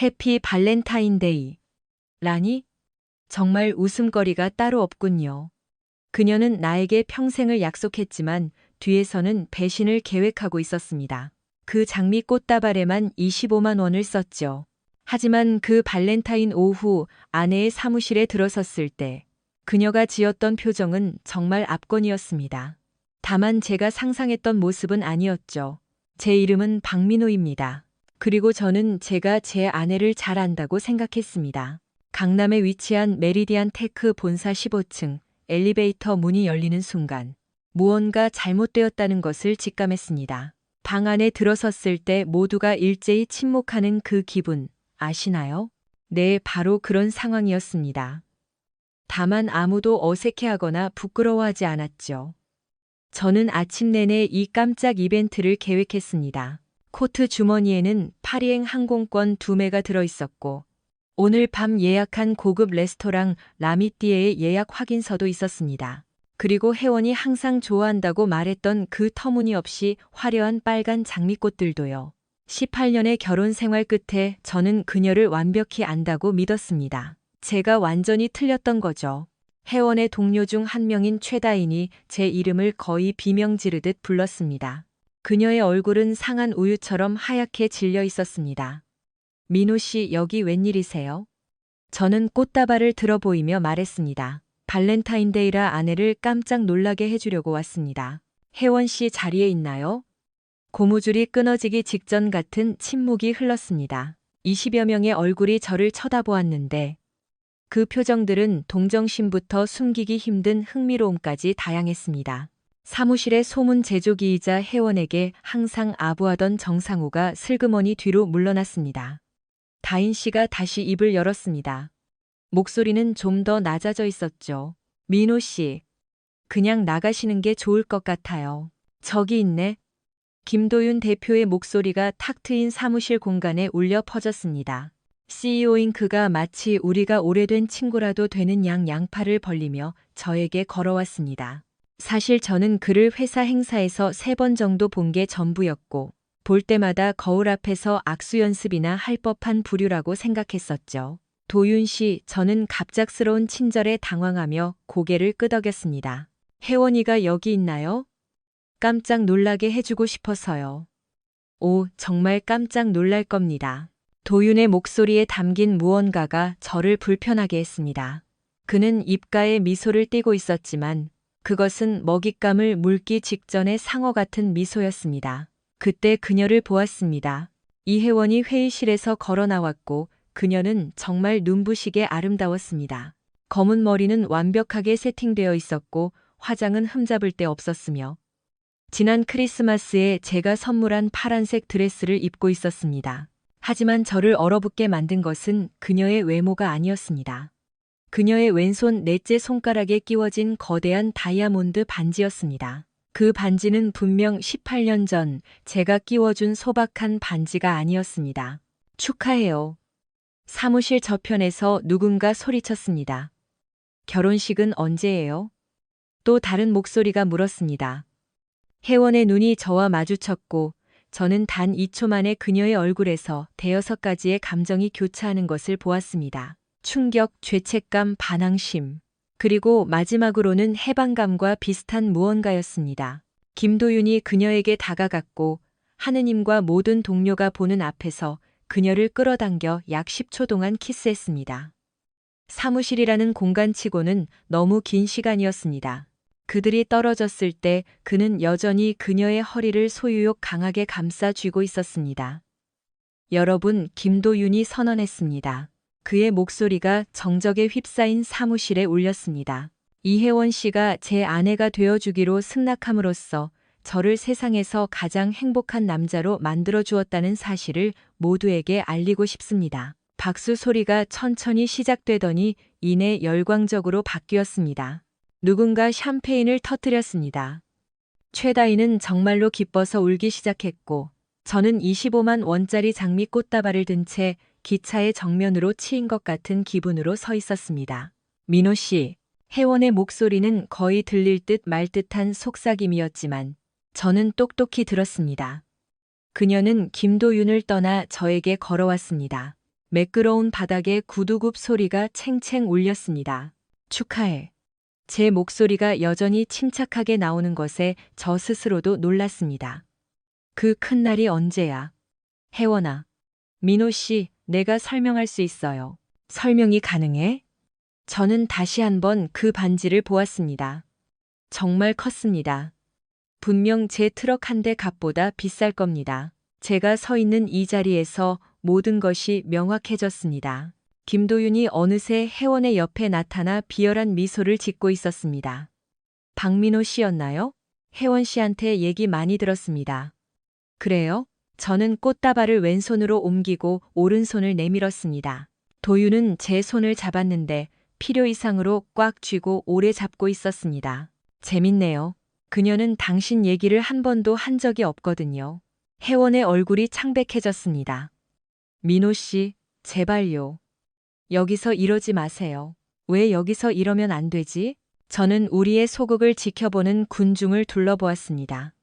해피 발렌타인데이. 라니? 정말 웃음거리가 따로 없군요. 그녀는 나에게 평생을 약속했지만 뒤에서는 배신을 계획하고 있었습니다. 그 장미 꽃다발에만 25만 원을 썼죠. 하지만 그 발렌타인 오후 아내의 사무실에 들어섰을 때 그녀가 지었던 표정은 정말 압권이었습니다. 다만 제가 상상했던 모습은 아니었죠. 제 이름은 박민호입니다. 그리고 저는 제가 제 아내를 잘 안다고 생각했습니다. 강남에 위치한 메리디안 테크 본사 15층 엘리베이터 문이 열리는 순간 무언가 잘못되었다는 것을 직감했습니다. 방 안에 들어섰을 때 모두가 일제히 침묵하는 그 기분 아시나요? 네, 바로 그런 상황이었습니다. 다만 아무도 어색해하거나 부끄러워하지 않았죠. 저는 아침 내내 이 깜짝 이벤트를 계획했습니다. 코트 주머니에는 파리행 항공권 2매가 들어있었고 오늘 밤 예약한 고급 레스토랑 라미띠에의 예약 확인서도 있었습니다. 그리고 혜원이 항상 좋아한다고 말했던 그 터무니없이 화려한 빨간 장미꽃들도요. 18년의 결혼 생활 끝에 저는 그녀를 완벽히 안다고 믿었습니다. 제가 완전히 틀렸던 거죠. 혜원의 동료 중 한 명인 최다인이 제 이름을 거의 비명 지르듯 불렀습니다. 그녀의 얼굴은 상한 우유처럼 하얗게 질려 있었습니다. 민호 씨, 여기 웬일이세요? 저는 꽃다발을 들어 보이며 말했습니다. 발렌타인데이라 아내를 깜짝 놀라게 해주려고 왔습니다. 혜원 씨 자리에 있나요? 고무줄이 끊어지기 직전 같은 침묵이 흘렀습니다. 20여 명의 얼굴이 저를 쳐다보았는데 그 표정들은 동정심부터 숨기기 힘든 흥미로움까지 다양했습니다. 사무실의 소문 제조기이자 혜원에게 항상 아부하던 정상우가 슬그머니 뒤로 물러났습니다. 다인 씨가 다시 입을 열었습니다. 목소리는 좀 더 낮아져 있었죠. 민호 씨, 그냥 나가시는 게 좋을 것 같아요. 저기 있네. 김도윤 대표의 목소리가 탁 트인 사무실 공간에 울려 퍼졌습니다. CEO인 그가 마치 우리가 오래된 친구라도 되는 양 양팔을 벌리며 저에게 걸어왔습니다. 사실 저는 그를 회사 행사에서 3번 정도 본 게 전부였고 볼 때마다 거울 앞에서 악수 연습이나 할 법한 부류라고 생각했었죠. 도윤 씨, 저는 갑작스러운 친절에 당황하며 고개를 끄덕였습니다. 혜원이가 여기 있나요? 깜짝 놀라게 해주고 싶어서요. 오, 정말 깜짝 놀랄 겁니다. 도윤의 목소리에 담긴 무언가가 저를 불편하게 했습니다. 그는 입가에 미소를 띠고 있었지만 그것은 먹잇감을 물기 직전의 상어 같은 미소였습니다. 그때 그녀를 보았습니다. 이혜원이 회의실에서 걸어 나왔고 그녀는 정말 눈부시게 아름다웠습니다. 검은 머리는 완벽하게 세팅되어 있었고 화장은 흠잡을 데 없었으며 지난 크리스마스에 제가 선물한 파란색 드레스를 입고 있었습니다. 하지만 저를 얼어붙게 만든 것은 그녀의 외모가 아니었습니다. 그녀의 왼손 넷째 손가락에 끼워진 거대한 다이아몬드 반지였습니다. 그 반지는 분명 18년 전 제가 끼워준 소박한 반지가 아니었습니다. 축하해요. 사무실 저편에서 누군가 소리쳤습니다. 결혼식은 언제예요? 또 다른 목소리가 물었습니다. 혜원의 눈이 저와 마주쳤고 저는 단 2초 만에 그녀의 얼굴에서 대여섯 가지의 감정이 교차하는 것을 보았습니다. 충격, 죄책감, 반항심, 그리고 마지막으로는 해방감과 비슷한 무언가였습니다. 김도윤이 그녀에게 다가갔고 하느님과 모든 동료가 보는 앞에서 그녀를 끌어당겨 약 10초 동안 키스했습니다. 사무실이라는 공간치고는 너무 긴 시간이었습니다. 그들이 떨어졌을 때 그는 여전히 그녀의 허리를 소유욕 강하게 감싸 쥐고 있었습니다. 여러분, 김도윤이 선언했습니다. 그의 목소리가 정적에 휩싸인 사무실에 울렸습니다. 이혜원 씨가 제 아내가 되어주기로 승낙함으로써 저를 세상에서 가장 행복한 남자로 만들어 주었다는 사실을 모두에게 알리고 싶습니다. 박수 소리가 천천히 시작되더니 이내 열광적으로 바뀌었습니다. 누군가 샴페인을 터뜨렸습니다. 최다인은 정말로 기뻐서 울기 시작했고 저는 25만 원짜리 장미 꽃다발을 든 채 기차의 정면으로 치인 것 같은 기분으로 서 있었습니다. 민호 씨, 혜원의 목소리는 거의 들릴 듯 말 듯한 속삭임이었지만 저는 똑똑히 들었습니다. 그녀는 김도윤을 떠나 저에게 걸어왔습니다. 매끄러운 바닥에 구두굽 소리가 챙챙 울렸습니다. 축하해. 제 목소리가 여전히 침착하게 나오는 것에 저 스스로도 놀랐습니다. 그 큰 날이 언제야? 혜원아. 민호 씨, 내가 설명할 수 있어요. 설명이 가능해? 저는 다시 한번 그 반지를 보았습니다. 정말 컸습니다. 분명 제 트럭 한 대 값보다 비쌀 겁니다. 제가 서 있는 이 자리에서 모든 것이 명확해졌습니다. 김도윤이 어느새 혜원의 옆에 나타나 비열한 미소를 짓고 있었습니다. 박민호 씨였나요? 혜원 씨한테 얘기 많이 들었습니다. 그래요? 저는 꽃다발을 왼손으로 옮기고 오른손을 내밀었습니다. 도윤은 제 손을 잡았는데 필요 이상으로 꽉 쥐고 오래 잡고 있었습니다. 재밌네요. 그녀는 당신 얘기를 한 번도 한 적이 없거든요. 혜원의 얼굴이 창백해졌습니다. 민호 씨, 제발요. 여기서 이러지 마세요. 왜 여기서 이러면 안 되지? 저는 우리의 소극을 지켜보는 군중을 둘러보았습니다.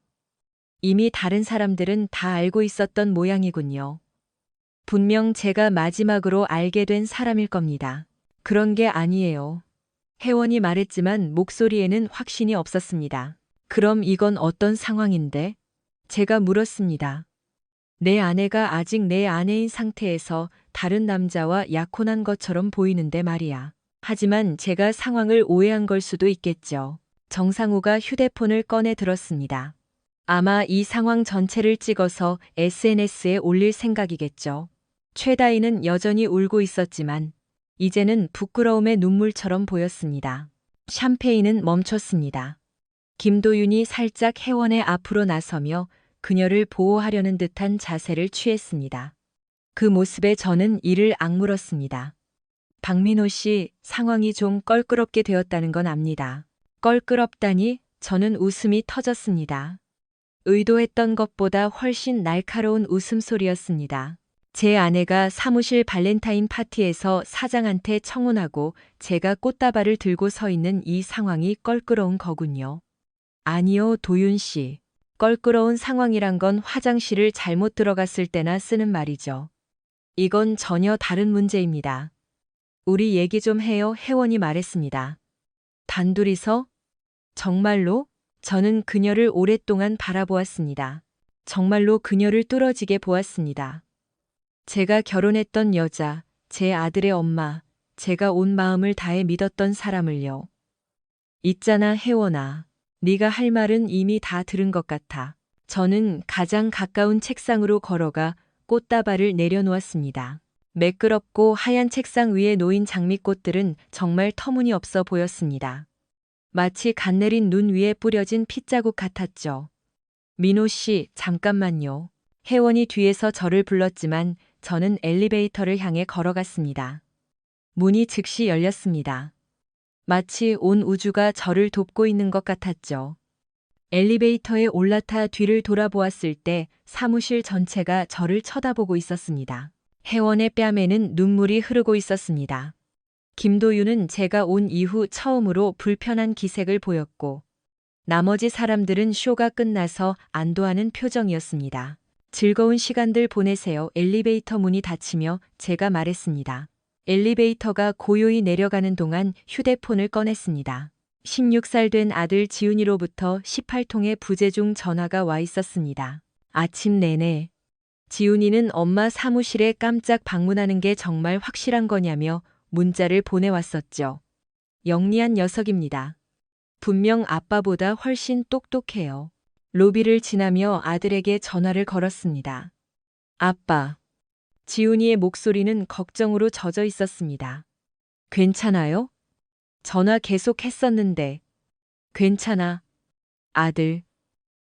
이미 다른 사람들은 다 알고 있었던 모양이군요. 분명 제가 마지막으로 알게 된 사람일 겁니다. 그런 게 아니에요. 혜원이 말했지만 목소리에는 확신이 없었습니다. 그럼 이건 어떤 상황인데? 제가 물었습니다. 내 아내가 아직 내 아내인 상태에서 다른 남자와 약혼한 것처럼 보이는데 말이야. 하지만 제가 상황을 오해한 걸 수도 있겠죠. 정상우가 휴대폰을 꺼내 들었습니다. 아마 이 상황 전체를 찍어서 SNS에 올릴 생각이겠죠. 최다희는 여전히 울고 있었지만 이제는 부끄러움의 눈물처럼 보였습니다. 샴페인은 멈췄습니다. 김도윤이 살짝 혜원의 앞으로 나서며 그녀를 보호하려는 듯한 자세를 취했습니다. 그 모습에 저는 이를 악물었습니다. 박민호 씨, 상황이 좀 껄끄럽게 되었다는 건 압니다. 껄끄럽다니? 저는 웃음이 터졌습니다. 의도했던 것보다 훨씬 날카로운 웃음소리였습니다. 제 아내가 사무실 발렌타인 파티에서 사장한테 청혼하고 제가 꽃다발을 들고 서 있는 이 상황이 껄끄러운 거군요. 아니요, 도윤 씨. 껄끄러운 상황이란 건 화장실을 잘못 들어갔을 때나 쓰는 말이죠. 이건 전혀 다른 문제입니다. 우리 얘기 좀 해요, 혜원이 말했습니다. 단둘이서? 정말로? 저는 그녀를 오랫동안 바라보았습니다. 정말로 그녀를 뚫어지게 보았습니다. 제가 결혼했던 여자, 제 아들의 엄마, 제가 온 마음을 다해 믿었던 사람을요. 있잖아, 혜원아. 네가 할 말은 이미 다 들은 것 같아. 저는 가장 가까운 책상으로 걸어가 꽃다발을 내려놓았습니다. 매끄럽고 하얀 책상 위에 놓인 장미꽃들은 정말 터무니없어 보였습니다. 마치 갓 내린 눈 위에 뿌려진 핏자국 같았죠. 민호 씨, 잠깐만요. 혜원이 뒤에서 저를 불렀지만 저는 엘리베이터를 향해 걸어갔습니다. 문이 즉시 열렸습니다. 마치 온 우주가 저를 돕고 있는 것 같았죠. 엘리베이터에 올라타 뒤를 돌아보았을 때 사무실 전체가 저를 쳐다보고 있었습니다. 혜원의 뺨에는 눈물이 흐르고 있었습니다. 김도윤은 제가 온 이후 처음으로 불편한 기색을 보였고, 나머지 사람들은 쇼가 끝나서 안도하는 표정이었습니다. 즐거운 시간들 보내세요. 엘리베이터 문이 닫히며 제가 말했습니다. 엘리베이터가 고요히 내려가는 동안 휴대폰을 꺼냈습니다. 16살 된 아들 지훈이로부터 18통의 부재중 전화가 와 있었습니다. 아침 내내 지훈이는 엄마 사무실에 깜짝 방문하는 게 정말 확실한 거냐며 문자를 보내왔었죠. 영리한 녀석입니다. 분명 아빠보다 훨씬 똑똑해요. 로비를 지나며 아들에게 전화를 걸었습니다. 아빠. 지훈이의 목소리는 걱정으로 젖어 있었습니다. 괜찮아요? 전화 계속 했었는데. 괜찮아. 아들.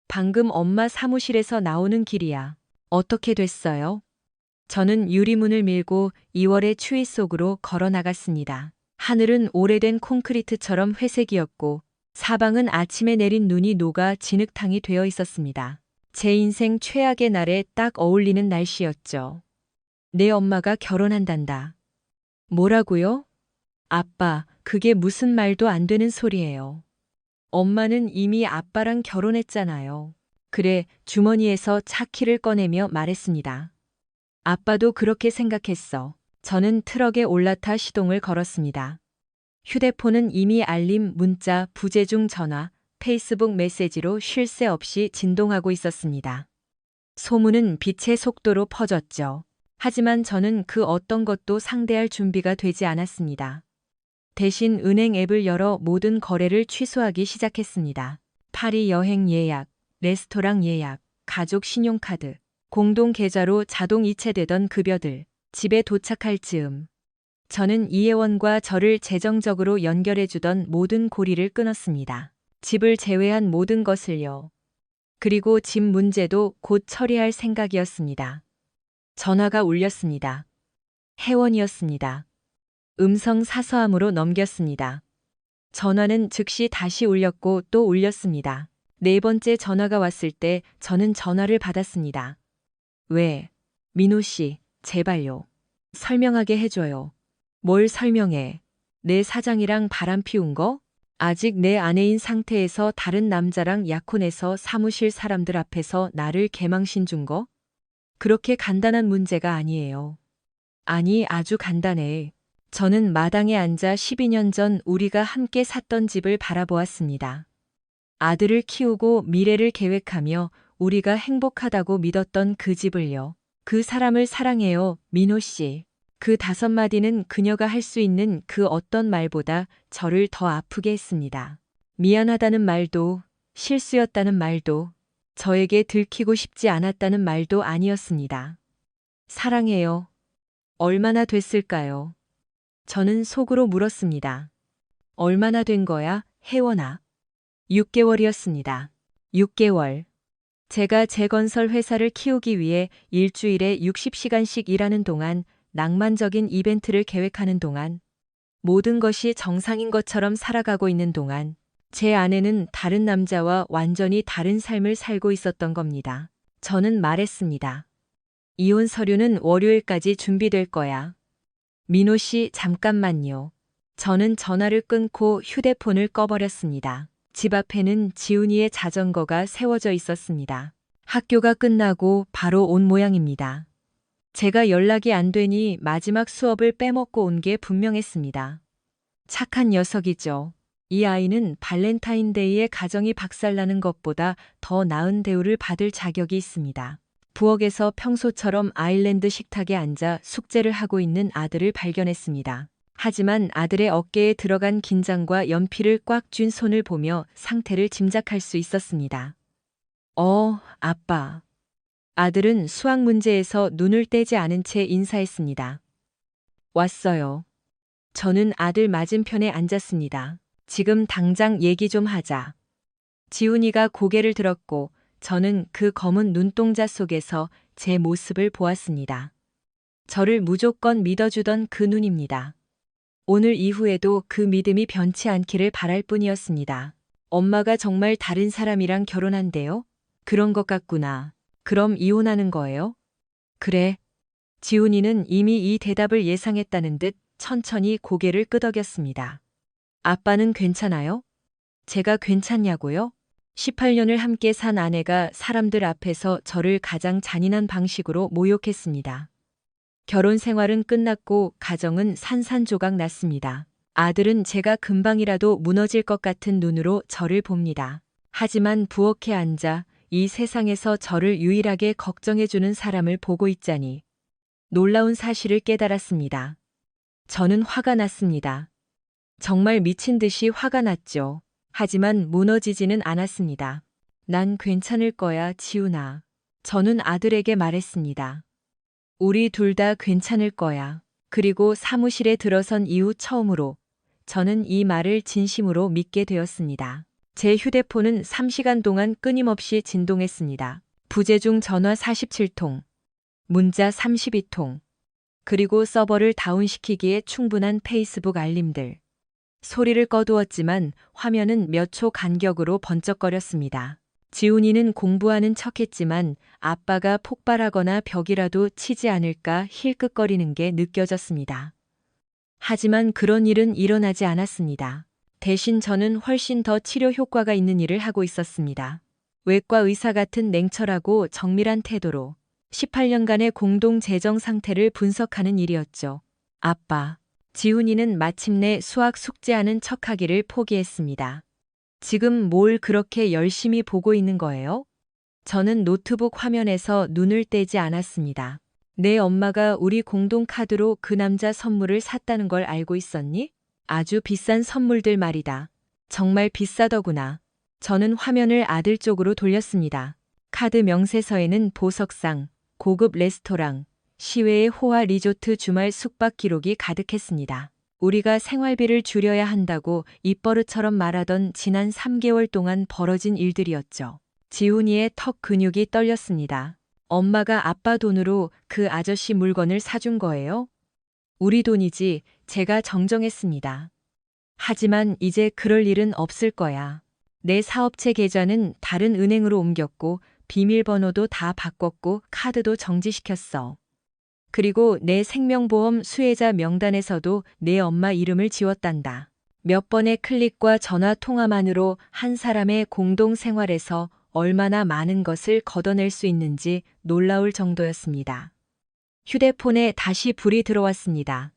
방금 엄마 사무실에서 나오는 길이야. 어떻게 됐어요? 저는 유리문을 밀고 2월의 추위 속으로 걸어 나갔습니다. 하늘은 오래된 콘크리트처럼 회색이었고 사방은 아침에 내린 눈이 녹아 진흙탕이 되어 있었습니다. 제 인생 최악의 날에 딱 어울리는 날씨였죠. 내 엄마가 결혼한단다. 뭐라고요? 아빠, 그게 무슨 말도 안 되는 소리예요. 엄마는 이미 아빠랑 결혼했잖아요. 그래, 주머니에서 차키를 꺼내며 말했습니다. 아빠도 그렇게 생각했어. 저는 트럭에 올라타 시동을 걸었습니다. 휴대폰은 이미 알림, 문자, 부재중 전화, 페이스북 메시지로 쉴 새 없이 진동하고 있었습니다. 소문은 빛의 속도로 퍼졌죠. 하지만 저는 그 어떤 것도 상대할 준비가 되지 않았습니다. 대신 은행 앱을 열어 모든 거래를 취소하기 시작했습니다. 파리 여행 예약, 레스토랑 예약, 가족 신용카드, 공동 계좌로 자동 이체되던 급여들, 집에 도착할 즈음. 저는 이혜원과 저를 재정적으로 연결해주던 모든 고리를 끊었습니다. 집을 제외한 모든 것을요. 그리고 집 문제도 곧 처리할 생각이었습니다. 전화가 울렸습니다. 혜원이었습니다. 음성 사서함으로 넘겼습니다. 전화는 즉시 다시 울렸고 또 울렸습니다. 네 번째 전화가 왔을 때 저는 전화를 받았습니다. 왜? 민호 씨, 제발요. 설명하게 해줘요. 뭘 설명해? 내 사장이랑 바람 피운 거? 아직 내 아내인 상태에서 다른 남자랑 약혼해서 사무실 사람들 앞에서 나를 개망신 준 거? 그렇게 간단한 문제가 아니에요. 아니, 아주 간단해. 저는 마당에 앉아 12년 전 우리가 함께 샀던 집을 바라보았습니다. 아들을 키우고 미래를 계획하며 우리가 행복하다고 믿었던 그 집을요. 그 사람을 사랑해요, 민호 씨. 그 5마디는 그녀가 할 수 있는 그 어떤 말보다 저를 더 아프게 했습니다. 미안하다는 말도, 실수였다는 말도, 저에게 들키고 싶지 않았다는 말도 아니었습니다. 사랑해요. 얼마나 됐을까요? 저는 속으로 물었습니다. 얼마나 된 거야, 혜원아? 6개월이었습니다. 6개월. 제가 재건설 회사를 키우기 위해 일주일에 60시간씩 일하는 동안, 낭만적인 이벤트를 계획하는 동안, 모든 것이 정상인 것처럼 살아가고 있는 동안, 제 아내는 다른 남자와 완전히 다른 삶을 살고 있었던 겁니다. 저는 말했습니다. 이혼 서류는 월요일까지 준비될 거야. 민호 씨, 잠깐만요. 저는 전화를 끊고 휴대폰을 꺼버렸습니다. 집 앞에는 지훈이의 자전거가 세워져 있었습니다. 학교가 끝나고 바로 온 모양입니다. 제가 연락이 안 되니 마지막 수업을 빼먹고 온 게 분명했습니다. 착한 녀석이죠. 이 아이는 발렌타인데이에 가정이 박살나는 것보다 더 나은 대우를 받을 자격이 있습니다. 부엌에서 평소처럼 아일랜드 식탁에 앉아 숙제를 하고 있는 아들을 발견했습니다. 하지만 아들의 어깨에 들어간 긴장과 연필을 꽉 쥔 손을 보며 상태를 짐작할 수 있었습니다. 아빠. 아들은 수학 문제에서 눈을 떼지 않은 채 인사했습니다. 왔어요. 저는 아들 맞은편에 앉았습니다. 지금 당장 얘기 좀 하자. 지훈이가 고개를 들었고 저는 그 검은 눈동자 속에서 제 모습을 보았습니다. 저를 무조건 믿어주던 그 눈입니다. 오늘 이후에도 그 믿음이 변치 않기를 바랄 뿐이었습니다. 엄마가 정말 다른 사람이랑 결혼한대요? 그런 것 같구나. 그럼 이혼하는 거예요? 그래. 지훈이는 이미 이 대답을 예상했다는 듯 천천히 고개를 끄덕였습니다. 아빠는 괜찮아요? 제가 괜찮냐고요? 18년을 함께 산 아내가 사람들 앞에서 저를 가장 잔인한 방식으로 모욕했습니다. 결혼 생활은 끝났고 가정은 산산조각 났습니다. 아들은 제가 금방이라도 무너질 것 같은 눈으로 저를 봅니다. 하지만 부엌에 앉아 이 세상에서 저를 유일하게 걱정해주는 사람을 보고 있자니 놀라운 사실을 깨달았습니다. 저는 화가 났습니다. 정말 미친 듯이 화가 났죠. 하지만 무너지지는 않았습니다. 난 괜찮을 거야, 지훈아. 저는 아들에게 말했습니다. 우리 둘 다 괜찮을 거야. 그리고 사무실에 들어선 이후 처음으로 저는 이 말을 진심으로 믿게 되었습니다. 제 휴대폰은 3시간 동안 끊임없이 진동했습니다. 부재중 전화 47통, 문자 32통, 그리고 서버를 다운시키기에 충분한 페이스북 알림들. 소리를 꺼두었지만 화면은 몇 초 간격으로 번쩍거렸습니다. 지훈이는 공부하는 척했지만 아빠가 폭발하거나 벽이라도 치지 않을까 힐끗거리는 게 느껴졌습니다. 하지만 그런 일은 일어나지 않았습니다. 대신 저는 훨씬 더 치료 효과가 있는 일을 하고 있었습니다. 외과 의사 같은 냉철하고 정밀한 태도로 18년간의 공동 재정 상태를 분석하는 일이었죠. 아빠, 지훈이는 마침내 수학 숙제하는 척하기를 포기했습니다. 지금 뭘 그렇게 열심히 보고 있는 거예요? 저는 노트북 화면에서 눈을 떼지 않았습니다. 내 엄마가 우리 공동 카드로 그 남자 선물을 샀다는 걸 알고 있었니? 아주 비싼 선물들 말이다. 정말 비싸더구나. 저는 화면을 아들 쪽으로 돌렸습니다. 카드 명세서에는 보석상, 고급 레스토랑, 시외의 호화 리조트 주말 숙박 기록이 가득했습니다. 우리가 생활비를 줄여야 한다고 입버릇처럼 말하던 지난 3개월 동안 벌어진 일들이었죠. 지훈이의 턱 근육이 떨렸습니다. 엄마가 아빠 돈으로 그 아저씨 물건을 사준 거예요? 우리 돈이지, 제가 정정했습니다. 하지만 이제 그럴 일은 없을 거야. 내 사업체 계좌는 다른 은행으로 옮겼고, 비밀번호도 다 바꿨고, 카드도 정지시켰어. 그리고 내 생명보험 수혜자 명단에서도 내 엄마 이름을 지웠단다. 몇 번의 클릭과 전화 통화만으로 한 사람의 공동 생활에서 얼마나 많은 것을 걷어낼 수 있는지 놀라울 정도였습니다. 휴대폰에 다시 불이 들어왔습니다.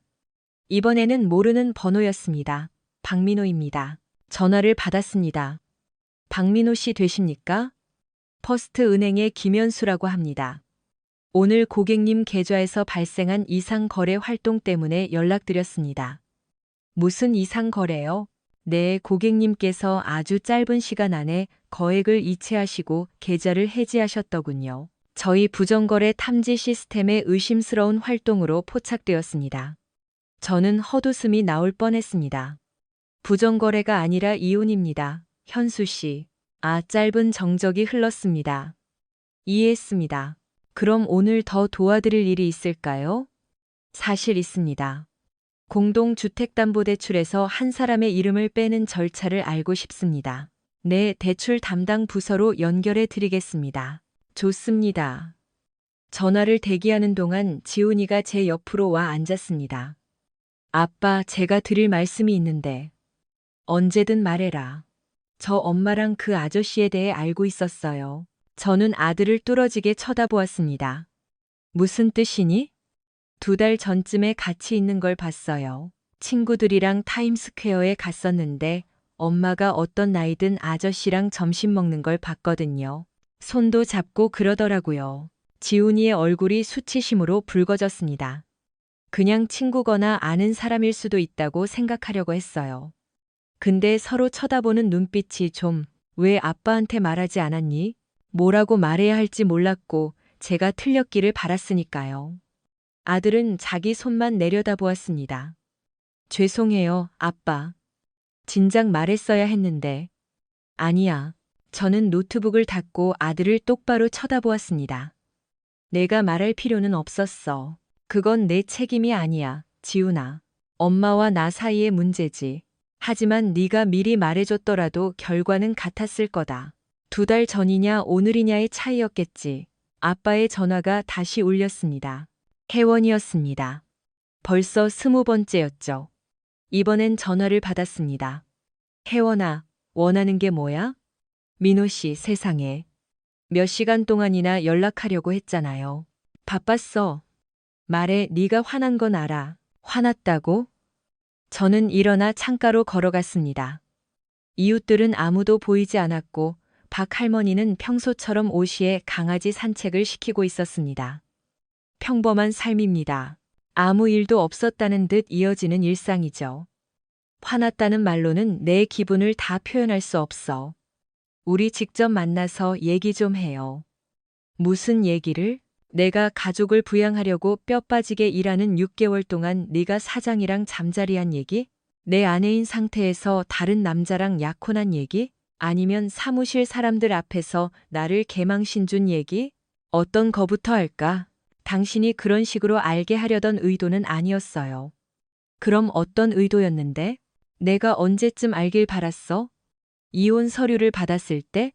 이번에는 모르는 번호였습니다. 박민호입니다. 전화를 받았습니다. 박민호 씨 되십니까? 퍼스트 은행의 김현수라고 합니다. 오늘 고객님 계좌에서 발생한 이상 거래 활동 때문에 연락드렸습니다. 무슨 이상 거래요? 네, 고객님께서 아주 짧은 시간 안에 거액을 이체하시고 계좌를 해지하셨더군요. 저희 부정거래 탐지 시스템의 의심스러운 활동으로 포착되었습니다. 저는 헛웃음이 나올 뻔했습니다. 부정거래가 아니라 이혼입니다. 현수 씨. 아, 짧은 정적이 흘렀습니다. 이해했습니다. 그럼 오늘 더 도와드릴 일이 있을까요? 사실 있습니다. 공동주택담보대출에서 한 사람의 이름을 빼는 절차를 알고 싶습니다. 네, 대출 담당 부서로 연결해 드리겠습니다. 좋습니다. 전화를 대기하는 동안 지훈이가 제 옆으로 와 앉았습니다. 아빠, 제가 드릴 말씀이 있는데. 언제든 말해라. 저 엄마랑 그 아저씨에 대해 알고 있었어요. 저는 아들을 뚫어지게 쳐다보았습니다. 무슨 뜻이니? 2달 전쯤에 같이 있는 걸 봤어요. 친구들이랑 타임스퀘어에 갔었는데 엄마가 어떤 나이든 아저씨랑 점심 먹는 걸 봤거든요. 손도 잡고 그러더라고요. 지훈이의 얼굴이 수치심으로 붉어졌습니다. 그냥 친구거나 아는 사람일 수도 있다고 생각하려고 했어요. 근데 서로 쳐다보는 눈빛이 좀, 왜 아빠한테 말하지 않았니? 뭐라고 말해야 할지 몰랐고 제가 틀렸기를 바랐으니까요. 아들은 자기 손만 내려다보았습니다. 죄송해요, 아빠. 진작 말했어야 했는데. 아니야. 저는 노트북을 닫고 아들을 똑바로 쳐다보았습니다. 내가 말할 필요는 없었어. 그건 내 책임이 아니야, 지훈아. 엄마와 나 사이의 문제지. 하지만 네가 미리 말해줬더라도 결과는 같았을 거다. 2달 전이냐 오늘이냐의 차이였겠지. 아빠의 전화가 다시 울렸습니다. 혜원이었습니다. 벌써 20번째였죠. 이번엔 전화를 받았습니다. 혜원아, 원하는 게 뭐야? 민호 씨, 세상에. 몇 시간 동안이나 연락하려고 했잖아요. 바빴어. 말해, 네가 화난 건 알아. 화났다고? 저는 일어나 창가로 걸어갔습니다. 이웃들은 아무도 보이지 않았고 박 할머니는 평소처럼 오시에 강아지 산책을 시키고 있었습니다. 평범한 삶입니다. 아무 일도 없었다는 듯 이어지는 일상이죠. 화났다는 말로는 내 기분을 다 표현할 수 없어. 우리 직접 만나서 얘기 좀 해요. 무슨 얘기를? 내가 가족을 부양하려고 뼈 빠지게 일하는 6개월 동안 네가 사장이랑 잠자리한 얘기? 내 아내인 상태에서 다른 남자랑 약혼한 얘기? 아니면 사무실 사람들 앞에서 나를 개망신 준 얘기? 어떤 거부터 할까? 당신이 그런 식으로 알게 하려던 의도는 아니었어요. 그럼 어떤 의도였는데? 내가 언제쯤 알길 바랐어? 이혼 서류를 받았을 때?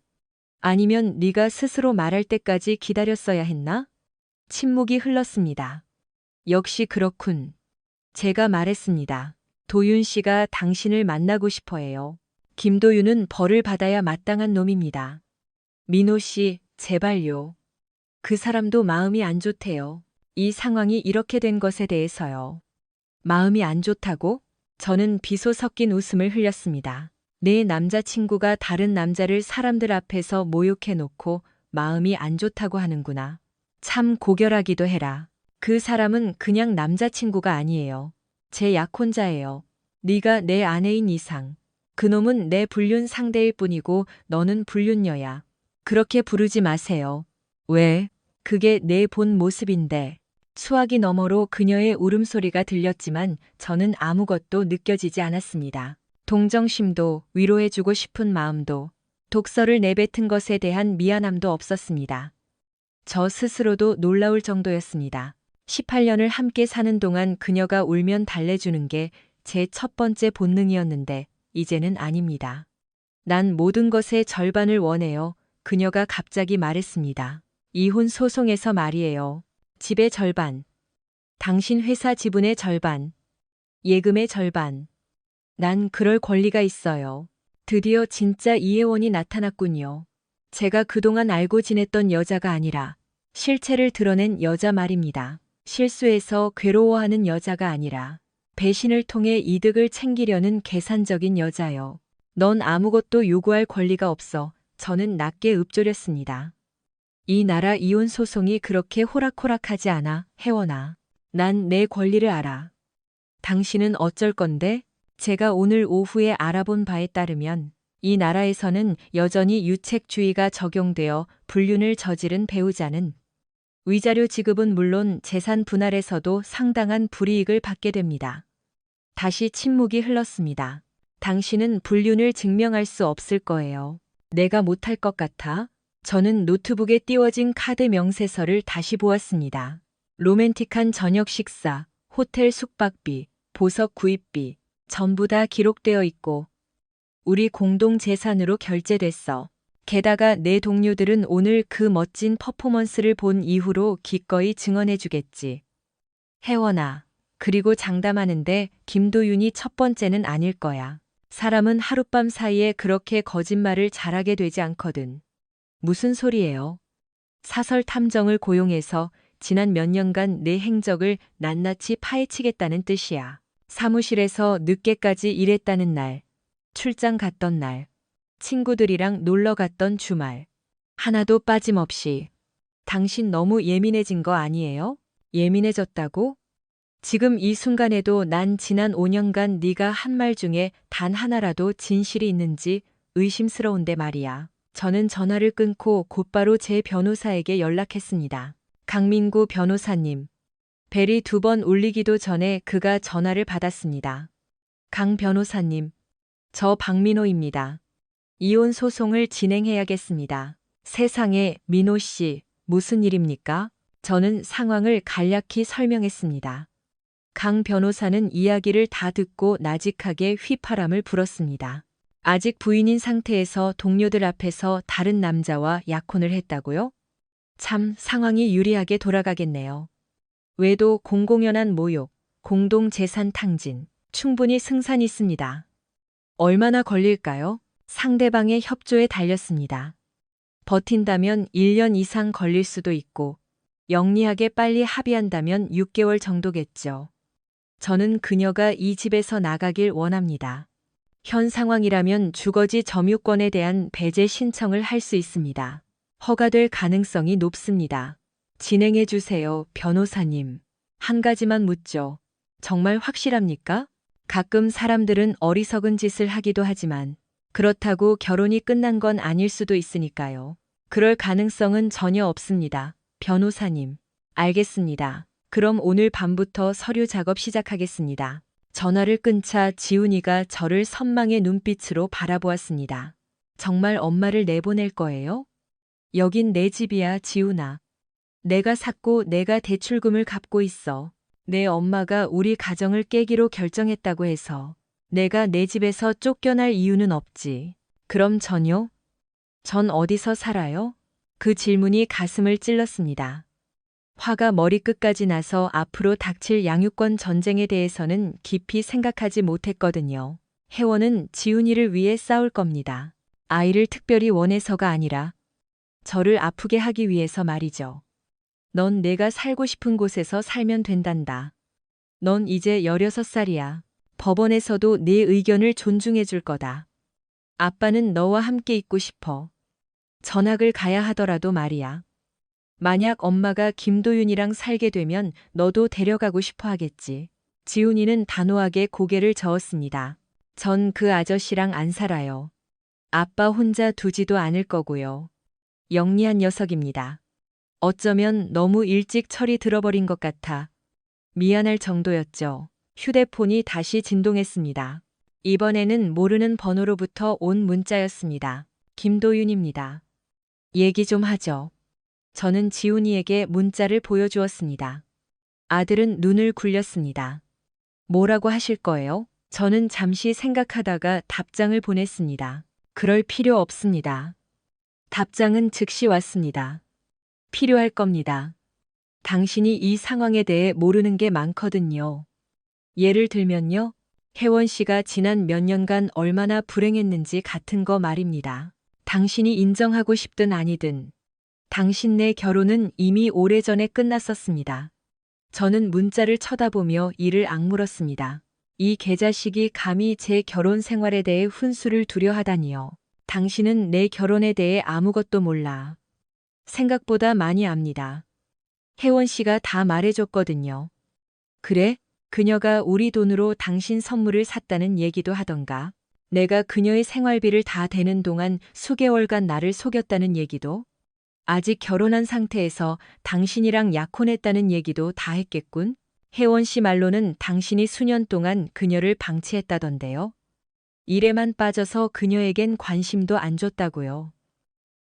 아니면 네가 스스로 말할 때까지 기다렸어야 했나? 침묵이 흘렀습니다. 역시 그렇군. 제가 말했습니다. 도윤 씨가 당신을 만나고 싶어 해요. 김도윤은 벌을 받아야 마땅한 놈입니다. 민호 씨, 제발요. 그 사람도 마음이 안 좋대요. 이 상황이 이렇게 된 것에 대해서요. 마음이 안 좋다고? 저는 비소 섞인 웃음을 흘렸습니다. 내 남자친구가 다른 남자를 사람들 앞에서 모욕해놓고 마음이 안 좋다고 하는구나. 참 고결하기도 해라. 그 사람은 그냥 남자친구가 아니에요. 제 약혼자예요. 네가 내 아내인 이상. 그놈은 내 불륜 상대일 뿐이고 너는 불륜녀야. 그렇게 부르지 마세요. 왜? 그게 내 본 모습인데. 수화기 너머로 그녀의 울음소리가 들렸지만 저는 아무것도 느껴지지 않았습니다. 동정심도 위로해주고 싶은 마음도 독서를 내뱉은 것에 대한 미안함도 없었습니다. 저 스스로도 놀라울 정도였습니다. 18년을 함께 사는 동안 그녀가 울면 달래주는 게 제 첫 번째 본능이었는데 이제는 아닙니다. 난 모든 것의 절반을 원해요. 그녀가 갑자기 말했습니다. 이혼 소송에서 말이에요. 집의 절반, 당신 회사 지분의 절반, 예금의 절반. 난 그럴 권리가 있어요. 드디어 진짜 이혜원이 나타났군요. 제가 그동안 알고 지냈던 여자가 아니라 실체를 드러낸 여자 말입니다. 실수해서 괴로워하는 여자가 아니라 배신을 통해 이득을 챙기려는 계산적인 여자요. 넌 아무것도 요구할 권리가 없어. 저는 낮게 읊조렸습니다. 이 나라 이혼 소송이 그렇게 호락호락하지 않아, 혜원아. 난 내 권리를 알아. 당신은 어쩔 건데? 제가 오늘 오후에 알아본 바에 따르면 이 나라에서는 여전히 유책주의가 적용되어 불륜을 저지른 배우자는 위자료 지급은 물론 재산 분할에서도 상당한 불이익을 받게 됩니다. 다시 침묵이 흘렀습니다. 당신은 불륜을 증명할 수 없을 거예요. 내가 못할 것 같아? 저는 노트북에 띄워진 카드 명세서를 다시 보았습니다. 로맨틱한 저녁 식사, 호텔 숙박비, 보석 구입비, 전부 다 기록되어 있고 우리 공동 재산으로 결제됐어. 게다가 내 동료들은 오늘 그 멋진 퍼포먼스를 본 이후로 기꺼이 증언해주겠지. 혜원아, 그리고 장담하는데 김도윤이 첫 번째는 아닐 거야. 사람은 하룻밤 사이에 그렇게 거짓말을 잘하게 되지 않거든. 무슨 소리예요? 사설 탐정을 고용해서 지난 몇 년간 내 행적을 낱낱이 파헤치겠다는 뜻이야. 사무실에서 늦게까지 일했다는 날, 출장 갔던 날, 친구들이랑 놀러 갔던 주말. 하나도 빠짐없이. 당신 너무 예민해진 거 아니에요? 예민해졌다고? 지금 이 순간에도 난 지난 5년간 네가 한 말 중에 단 하나라도 진실이 있는지 의심스러운데 말이야. 저는 전화를 끊고 곧바로 제 변호사에게 연락했습니다. 강민구 변호사님. 벨이 2번 울리기도 전에 그가 전화를 받았습니다. 강 변호사님. 저 박민호입니다. 이혼 소송을 진행해야겠습니다. 세상에, 민호 씨, 무슨 일입니까? 저는 상황을 간략히 설명했습니다. 강 변호사는 이야기를 다 듣고 나직하게 휘파람을 불었습니다. 아직 부인인 상태에서 동료들 앞에서 다른 남자와 약혼을 했다고요? 참 상황이 유리하게 돌아가겠네요. 외도 공공연한 모욕, 공동재산 탕진, 충분히 승산이 있습니다. 얼마나 걸릴까요? 상대방의 협조에 달렸습니다. 버틴다면 1년 이상 걸릴 수도 있고 영리하게 빨리 합의한다면 6개월 정도겠죠. 저는 그녀가 이 집에서 나가길 원합니다. 현 상황이라면 주거지 점유권에 대한 배제 신청을 할 수 있습니다. 허가될 가능성이 높습니다. 진행해 주세요, 변호사님. 한 가지만 묻죠. 정말 확실합니까? 가끔 사람들은 어리석은 짓을 하기도 하지만 그렇다고 결혼이 끝난 건 아닐 수도 있으니까요. 그럴 가능성은 전혀 없습니다. 변호사님. 알겠습니다. 그럼 오늘 밤부터 서류 작업 시작하겠습니다. 전화를 끊자 지훈이가 저를 선망의 눈빛으로 바라보았습니다. 정말 엄마를 내보낼 거예요? 여긴 내 집이야, 지훈아. 내가 샀고 내가 대출금을 갚고 있어. 내 엄마가 우리 가정을 깨기로 결정했다고 해서 내가 내 집에서 쫓겨날 이유는 없지. 그럼 전요? 전 어디서 살아요? 그 질문이 가슴을 찔렀습니다. 화가 머리끝까지 나서 앞으로 닥칠 양육권 전쟁에 대해서는 깊이 생각하지 못했거든요. 혜원은 지훈이를 위해 싸울 겁니다. 아이를 특별히 원해서가 아니라 저를 아프게 하기 위해서 말이죠. 넌 내가 살고 싶은 곳에서 살면 된단다. 넌 이제 16살이야. 법원에서도 네 의견을 존중해 줄 거다. 아빠는 너와 함께 있고 싶어. 전학을 가야 하더라도 말이야. 만약 엄마가 김도윤이랑 살게 되면 너도 데려가고 싶어 하겠지. 지훈이는 단호하게 고개를 저었습니다. 전 그 아저씨랑 안 살아요. 아빠 혼자 두지도 않을 거고요. 영리한 녀석입니다. 어쩌면 너무 일찍 철이 들어버린 것 같아 미안할 정도였죠. 휴대폰이 다시 진동했습니다. 이번에는 모르는 번호로부터 온 문자였습니다. 김도윤입니다. 얘기 좀 하죠. 저는 지훈이에게 문자를 보여주었습니다. 아들은 눈을 굴렸습니다. 뭐라고 하실 거예요? 저는 잠시 생각하다가 답장을 보냈습니다. 그럴 필요 없습니다. 답장은 즉시 왔습니다. 필요할 겁니다. 당신이 이 상황에 대해 모르는 게 많거든요. 예를 들면요. 혜원 씨가 지난 몇 년간 얼마나 불행했는지 같은 거 말입니다. 당신이 인정하고 싶든 아니든 당신네 결혼은 이미 오래전에 끝났었습니다. 저는 문자를 쳐다보며 이를 악물었습니다. 이 개자식이 감히 제 결혼 생활에 대해 훈수를 두려 하다니요. 당신은 내 결혼에 대해 아무것도 몰라. 생각보다 많이 압니다. 혜원 씨가 다 말해줬거든요. 그래? 그녀가 우리 돈으로 당신 선물을 샀다는 얘기도 하던가. 내가 그녀의 생활비를 다 대는 동안 수개월간 나를 속였다는 얘기도. 아직 결혼한 상태에서 당신이랑 약혼했다는 얘기도 다 했겠군. 혜원 씨 말로는 당신이 수년 동안 그녀를 방치했다던데요. 일에만 빠져서 그녀에겐 관심도 안 줬다고요.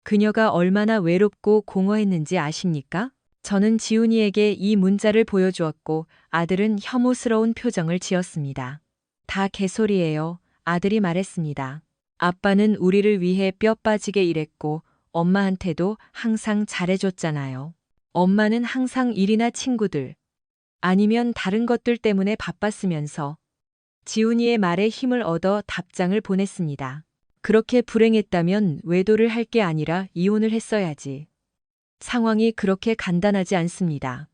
그녀가 얼마나 외롭고 공허했는지 아십니까? 저는 지훈이에게 이 문자를 보여주었고 아들은 혐오스러운 표정을 지었습니다. 다 개소리예요. 아들이 말했습니다. 아빠는 우리를 위해 뼈 빠지게 일했고 엄마한테도 항상 잘해줬잖아요. 엄마는 항상 일이나 친구들, 아니면 다른 것들 때문에 바빴으면서 지훈이의 말에 힘을 얻어 답장을 보냈습니다. 그렇게 불행했다면 외도를 할 게 아니라 이혼을 했어야지. 상황이 그렇게 간단하지 않습니다.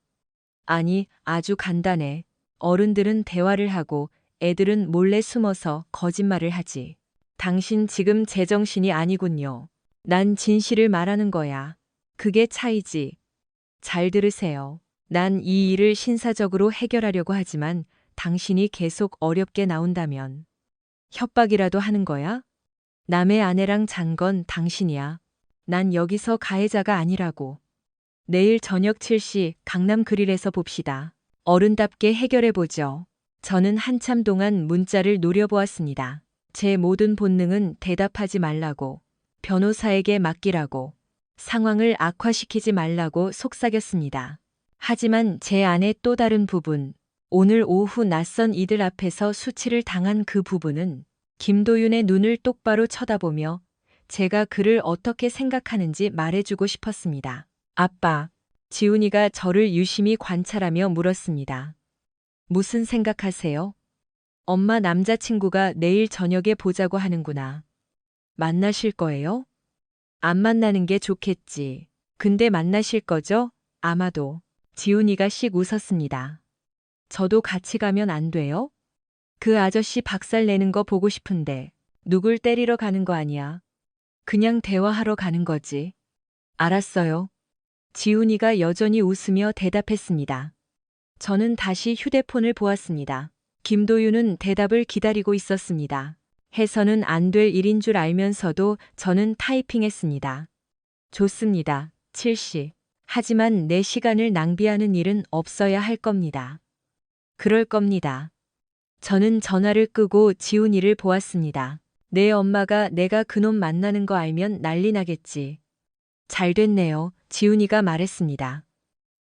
아니, 아주 간단해. 어른들은 대화를 하고 애들은 몰래 숨어서 거짓말을 하지. 당신 지금 제정신이 아니군요. 난 진실을 말하는 거야. 그게 차이지. 잘 들으세요. 난 이 일을 신사적으로 해결하려고 하지만 당신이 계속 어렵게 나온다면 협박이라도 하는 거야? 남의 아내랑 잔 건 당신이야. 난 여기서 가해자가 아니라고. 내일 저녁 7시 강남 그릴에서 봅시다. 어른답게 해결해보죠. 저는 한참 동안 문자를 노려보았습니다. 제 모든 본능은 대답하지 말라고, 변호사에게 맡기라고, 상황을 악화시키지 말라고 속삭였습니다. 하지만 제 안의 또 다른 부분, 오늘 오후 낯선 이들 앞에서 수치를 당한 그 부분은 김도윤의 눈을 똑바로 쳐다보며 제가 그를 어떻게 생각하는지 말해주고 싶었습니다. 아빠, 지훈이가 저를 유심히 관찰하며 물었습니다. 무슨 생각하세요? 엄마 남자친구가 내일 저녁에 보자고 하는구나. 만나실 거예요? 안 만나는 게 좋겠지. 근데 만나실 거죠? 아마도. 지훈이가 씩 웃었습니다. 저도 같이 가면 안 돼요? 그 아저씨 박살 내는 거 보고 싶은데 누굴 때리러 가는 거 아니야. 그냥 대화하러 가는 거지. 알았어요. 지훈이가 여전히 웃으며 대답했습니다. 저는 다시 휴대폰을 보았습니다. 김도윤은 대답을 기다리고 있었습니다. 해서는 안 될 일인 줄 알면서도 저는 타이핑했습니다. 좋습니다. 7시. 하지만 내 시간을 낭비하는 일은 없어야 할 겁니다. 그럴 겁니다. 저는 전화를 끄고 지훈이를 보았습니다. 내 엄마가 내가 그놈 만나는 거 알면 난리 나겠지. 잘 됐네요. 지훈이가 말했습니다.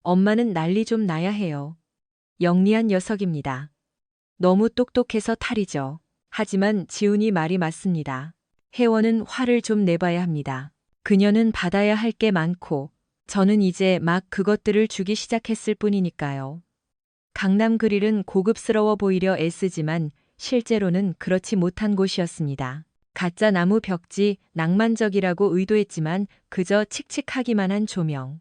엄마는 난리 좀 나야 해요. 영리한 녀석입니다. 너무 똑똑해서 탈이죠. 하지만 지훈이 말이 맞습니다. 혜원은 화를 좀 내봐야 합니다. 그녀는 받아야 할 게 많고 저는 이제 막 그것들을 주기 시작했을 뿐이니까요. 강남 그릴은 고급스러워 보이려 애쓰지만 실제로는 그렇지 못한 곳이었습니다. 가짜 나무 벽지, 낭만적이라고 의도했지만 그저 칙칙하기만 한 조명.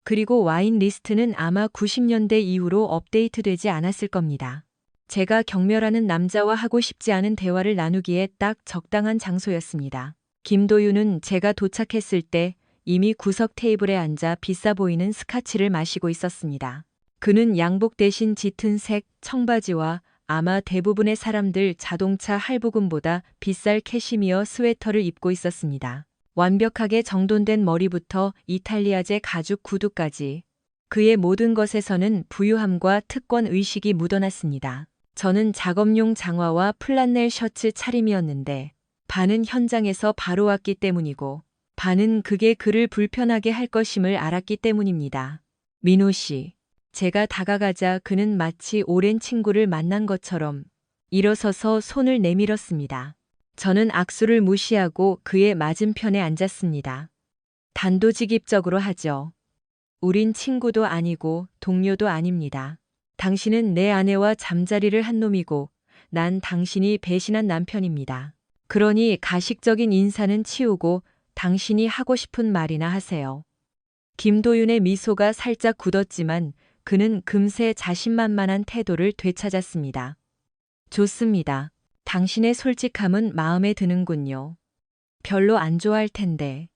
그리고 와인 리스트는 아마 90년대 이후로 업데이트되지 않았을 겁니다. 제가 경멸하는 남자와 하고 싶지 않은 대화를 나누기에 딱 적당한 장소였습니다. 김도윤은 제가 도착했을 때 이미 구석 테이블에 앉아 비싸 보이는 스카치를 마시고 있었습니다. 그는 양복 대신 짙은 색 청바지와 아마 대부분의 사람들 자동차 할부금보다 비쌀 캐시미어 스웨터를 입고 있었습니다. 완벽하게 정돈된 머리부터 이탈리아제 가죽 구두까지 그의 모든 것에서는 부유함과 특권 의식이 묻어났습니다. 저는 작업용 장화와 플란넬 셔츠 차림이었는데 반은 현장에서 바로 왔기 때문이고 반은 그게 그를 불편하게 할 것임을 알았기 때문입니다. 민호 씨. 제가 다가가자 그는 마치 오랜 친구를 만난 것처럼 일어서서 손을 내밀었습니다. 저는 악수를 무시하고 그의 맞은편에 앉았습니다. 단도직입적으로 하죠. 우린 친구도 아니고 동료도 아닙니다. 당신은 내 아내와 잠자리를 한 놈이고 난 당신이 배신한 남편입니다. 그러니 가식적인 인사는 치우고 당신이 하고 싶은 말이나 하세요. 김도윤의 미소가 살짝 굳었지만 그는 금세 자신만만한 태도를 되찾았습니다. 좋습니다. 당신의 솔직함은 마음에 드는군요. 별로 안 좋아할 텐데.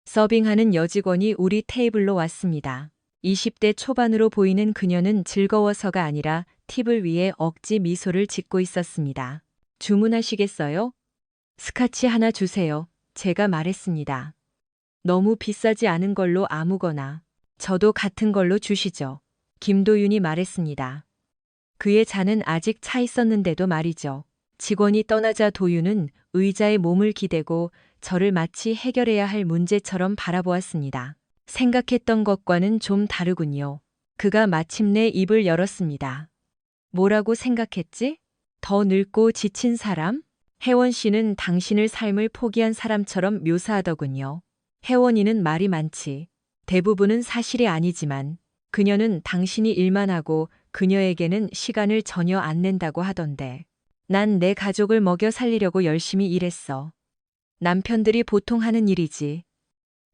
서빙하는 여직원이 우리 테이블로 왔습니다. 20대 초반으로 보이는 그녀는 즐거워서가 아니라 팁을 위해 억지 미소를 짓고 있었습니다. 주문하시겠어요? 스카치 하나 주세요. 제가 말했습니다. 너무 비싸지 않은 걸로 아무거나. 저도 같은 걸로 주시죠. 김도윤이 말했습니다. 그의 잔은 아직 차 있었는데도 말이죠. 직원이 떠나자 도윤은 의자에 몸을 기대고 저를 마치 해결해야 할 문제처럼 바라보았습니다. 생각했던 것과는 좀 다르군요. 그가 마침내 입을 열었습니다. 뭐라고 생각했지? 더 늙고 지친 사람? 혜원 씨는 당신을 삶을 포기한 사람처럼 묘사하더군요. 혜원이는 말이 많지. 대부분은 사실이 아니지만 그녀는 당신이 일만 하고 그녀에게는 시간을 전혀 안 낸다고 하던데. 난 내 가족을 먹여 살리려고 열심히 일했어. 남편들이 보통 하는 일이지.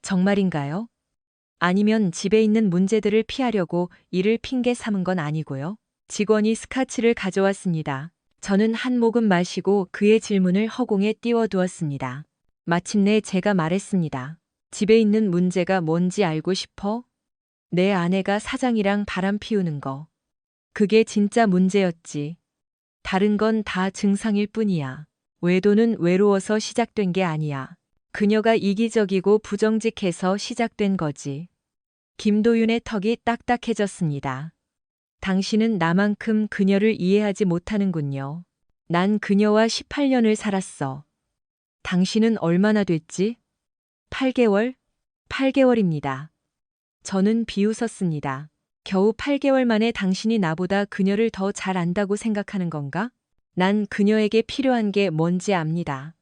정말인가요? 아니면 집에 있는 문제들을 피하려고 일을 핑계 삼은 건 아니고요. 직원이 스카치를 가져왔습니다. 저는 한 모금 마시고 그의 질문을 허공에 띄워두었습니다. 마침내 제가 말했습니다. 집에 있는 문제가 뭔지 알고 싶어? 내 아내가 사장이랑 바람 피우는 거. 그게 진짜 문제였지. 다른 건 다 증상일 뿐이야. 외도는 외로워서 시작된 게 아니야. 그녀가 이기적이고 부정직해서 시작된 거지. 김도윤의 턱이 딱딱해졌습니다. 당신은 나만큼 그녀를 이해하지 못하는군요. 난 그녀와 18년을 살았어. 당신은 얼마나 됐지? 8개월? 8개월입니다. 저는 비웃었습니다. 겨우 8개월 만에 당신이 나보다 그녀를 더 잘 안다고 생각하는 건가? 난 그녀에게 필요한 게 뭔지 압니다.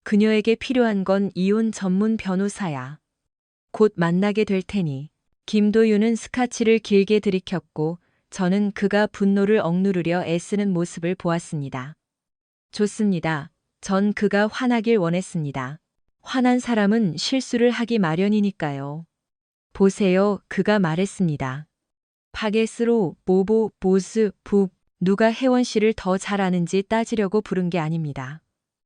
그녀에게 필요한 건 이혼 전문 변호사야. 곧 만나게 될 테니. 김도윤은 스카치를 길게 들이켰고 저는 그가 분노를 억누르려 애쓰는 모습을 보았습니다. 좋습니다. 전 그가 화나길 원했습니다. 화난 사람은 실수를 하기 마련이니까요. 보세요, 그가 말했습니다. 파게스로, 보보, 보스, 북, 누가 혜원 씨를 더 잘 아는지 따지려고 부른 게 아닙니다.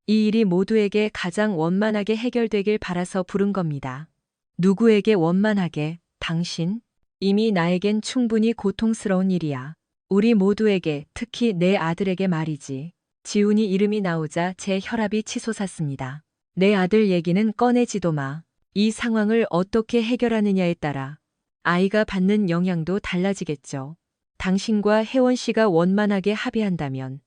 이 일이 모두에게 가장 원만하게 해결되길 바라서 부른 겁니다. 누구에게 원만하게? 당신? 이미 나에겐 충분히 고통스러운 일이야. 우리 모두에게, 특히 내 아들에게 말이지. 지훈이 이름이 나오자 제 혈압이 치솟았습니다. 내 아들 얘기는 꺼내지도 마. 이 상황을 어떻게 해결하느냐에 따라 아이가 받는 영향도 달라지겠죠. 당신과 혜원 씨가 원만하게 합의한다면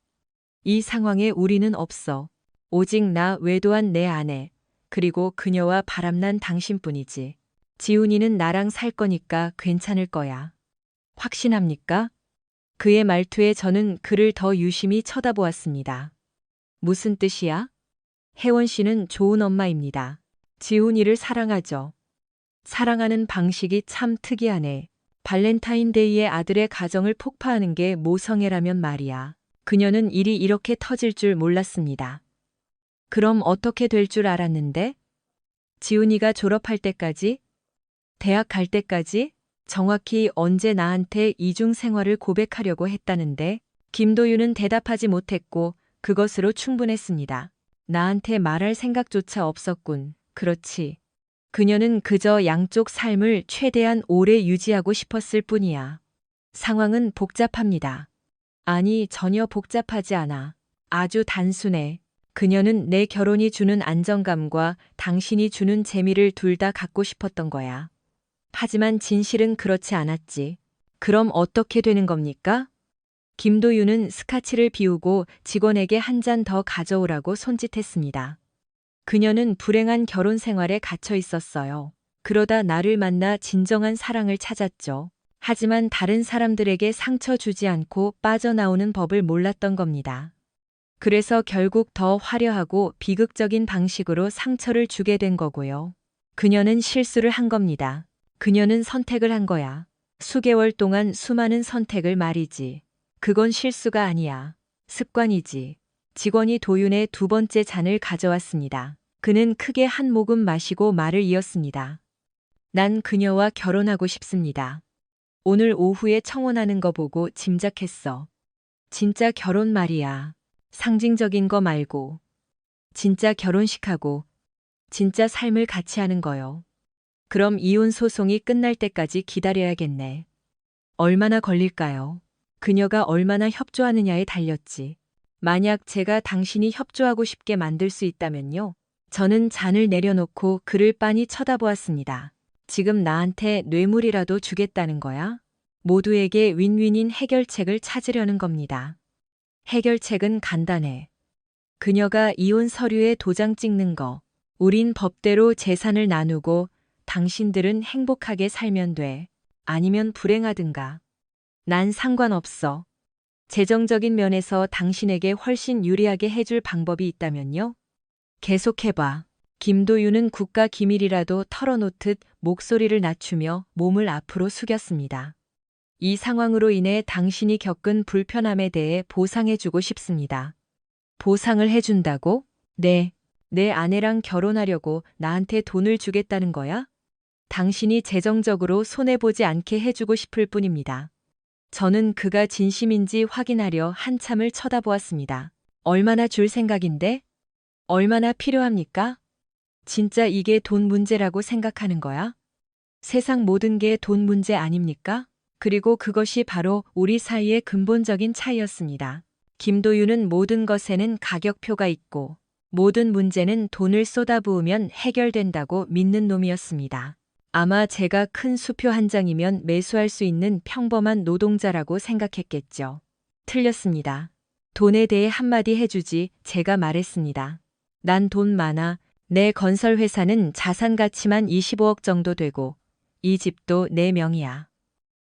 이 상황에 우리는 없어. 오직 나 외도한 내 아내, 그리고 그녀와 바람난 당신뿐이지. 지훈이는 나랑 살 거니까 괜찮을 거야. 확신합니까? 그의 말투에 저는 그를 더 유심히 쳐다보았습니다. 무슨 뜻이야? 혜원 씨는 좋은 엄마입니다. 지훈이를 사랑하죠. 사랑하는 방식이 참 특이하네. 발렌타인데이에 아들의 가정을 폭파하는 게 모성애라면 말이야. 그녀는 일이 이렇게 터질 줄 몰랐습니다. 그럼 어떻게 될 줄 알았는데? 지훈이가 졸업할 때까지? 대학 갈 때까지? 정확히 언제 나한테 이중 생활을 고백하려고 했다는데? 김도윤은 대답하지 못했고 그것으로 충분했습니다. 나한테 말할 생각조차 없었군. 그렇지. 그녀는 그저 양쪽 삶을 최대한 오래 유지하고 싶었을 뿐이야. 상황은 복잡합니다. 아니, 전혀 복잡하지 않아. 아주 단순해. 그녀는 내 결혼이 주는 안정감과 당신이 주는 재미를 둘 다 갖고 싶었던 거야. 하지만 진실은 그렇지 않았지. 그럼 어떻게 되는 겁니까? 김도윤은 스카치를 비우고 직원에게 한 잔 더 가져오라고 손짓했습니다. 그녀는 불행한 결혼 생활에 갇혀 있었어요. 그러다 나를 만나 진정한 사랑을 찾았죠. 하지만 다른 사람들에게 상처 주지 않고 빠져나오는 법을 몰랐던 겁니다. 그래서 결국 더 화려하고 비극적인 방식으로 상처를 주게 된 거고요. 그녀는 실수를 한 겁니다. 그녀는 선택을 한 거야. 수개월 동안 수많은 선택을 말이지. 그건 실수가 아니야. 습관이지. 직원이 도윤의 두 번째 잔을 가져왔습니다. 그는 크게 한 모금 마시고 말을 이었습니다. 난 그녀와 결혼하고 싶습니다. 오늘 오후에 청혼하는 거 보고 짐작했어. 진짜 결혼 말이야. 상징적인 거 말고. 진짜 결혼식하고 진짜 삶을 같이 하는 거요. 그럼 이혼 소송이 끝날 때까지 기다려야겠네. 얼마나 걸릴까요? 그녀가 얼마나 협조하느냐에 달렸지. 만약 제가 당신이 협조하고 싶게 만들 수 있다면요. 저는 잔을 내려놓고 그를 빤히 쳐다보았습니다. 지금 나한테 뇌물이라도 주겠다는 거야? 모두에게 윈윈인 해결책을 찾으려는 겁니다. 해결책은 간단해. 그녀가 이혼 서류에 도장 찍는 거. 우린 법대로 재산을 나누고 당신들은 행복하게 살면 돼. 아니면 불행하든가. 난 상관없어. 재정적인 면에서 당신에게 훨씬 유리하게 해줄 방법이 있다면요? 계속해봐. 김도윤은 국가 기밀이라도 털어놓듯 목소리를 낮추며 몸을 앞으로 숙였습니다. 이 상황으로 인해 당신이 겪은 불편함에 대해 보상해주고 싶습니다. 보상을 해준다고? 네. 내 아내랑 결혼하려고 나한테 돈을 주겠다는 거야? 당신이 재정적으로 손해보지 않게 해주고 싶을 뿐입니다. 저는 그가 진심인지 확인하려 한참을 쳐다보았습니다. 얼마나 줄 생각인데? 얼마나 필요합니까? 진짜 이게 돈 문제라고 생각하는 거야? 세상 모든 게 돈 문제 아닙니까? 그리고 그것이 바로 우리 사이의 근본적인 차이였습니다. 김도윤은 모든 것에는 가격표가 있고 모든 문제는 돈을 쏟아부으면 해결된다고 믿는 놈이었습니다. 아마 제가 큰 수표 한 장이면 매수할 수 있는 평범한 노동자라고 생각했겠죠. 틀렸습니다. 돈에 대해 한마디 해주지 제가 말했습니다. 난 돈 많아. 내 건설회사는 자산 가치만 25억 정도 되고 이 집도 내 명이야.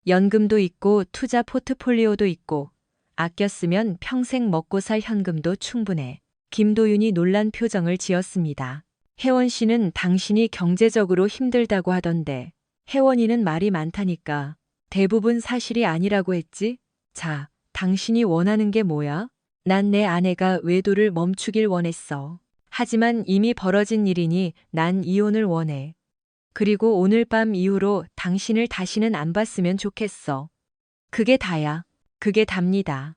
연금도 있고 투자 포트폴리오도 있고 아껴 쓰면 평생 먹고 살 현금도 충분해. 김도윤이 놀란 표정을 지었습니다. 혜원 씨는 당신이 경제적으로 힘들다고 하던데 혜원이는 말이 많다니까. 대부분 사실이 아니라고 했지? 자, 당신이 원하는 게 뭐야? 난 내 아내가 외도를 멈추길 원했어. 하지만 이미 벌어진 일이니 난 이혼을 원해. 그리고 오늘 밤 이후로 당신을 다시는 안 봤으면 좋겠어. 그게 다야. 그게 답니다.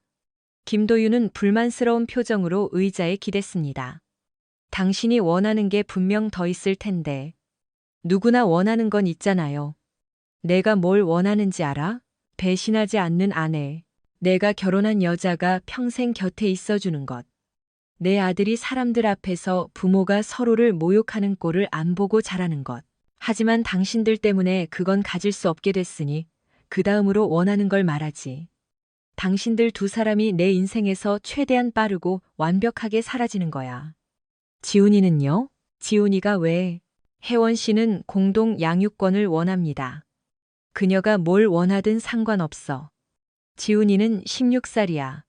김도윤은 불만스러운 표정으로 의자에 기댔습니다. 당신이 원하는 게 분명 더 있을 텐데. 누구나 원하는 건 있잖아요. 내가 뭘 원하는지 알아? 배신하지 않는 아내. 내가 결혼한 여자가 평생 곁에 있어주는 것. 내 아들이 사람들 앞에서 부모가 서로를 모욕하는 꼴을 안 보고 자라는 것. 하지만 당신들 때문에 그건 가질 수 없게 됐으니 그 다음으로 원하는 걸 말하지. 당신들 두 사람이 내 인생에서 최대한 빠르고 완벽하게 사라지는 거야. 지훈이는요? 지훈이가 왜? 혜원 씨는 공동 양육권을 원합니다. 그녀가 뭘 원하든 상관없어. 지훈이는 16살이야.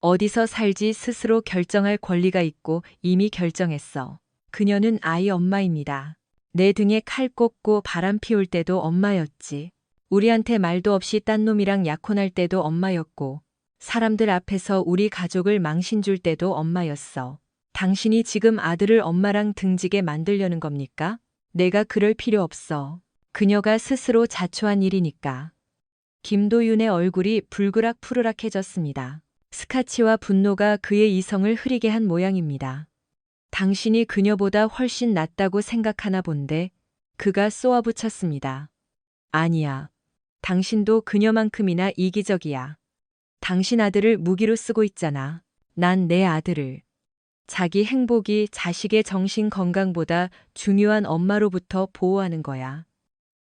어디서 살지 스스로 결정할 권리가 있고 이미 결정했어. 그녀는 아이 엄마입니다. 내 등에 칼 꽂고 바람 피울 때도 엄마였지. 우리한테 말도 없이 딴 놈이랑 약혼할 때도 엄마였고, 사람들 앞에서 우리 가족을 망신 줄 때도 엄마였어. 당신이 지금 아들을 엄마랑 등지게 만들려는 겁니까? 내가 그럴 필요 없어. 그녀가 스스로 자초한 일이니까. 김도윤의 얼굴이 불그락푸르락해졌습니다. 스카치와 분노가 그의 이성을 흐리게 한 모양입니다. 당신이 그녀보다 훨씬 낫다고 생각하나 본데 그가 쏘아붙였습니다. 아니야. 당신도 그녀만큼이나 이기적이야. 당신 아들을 무기로 쓰고 있잖아. 난 내 아들을 자기 행복이 자식의 정신 건강보다 중요한 엄마로부터 보호하는 거야.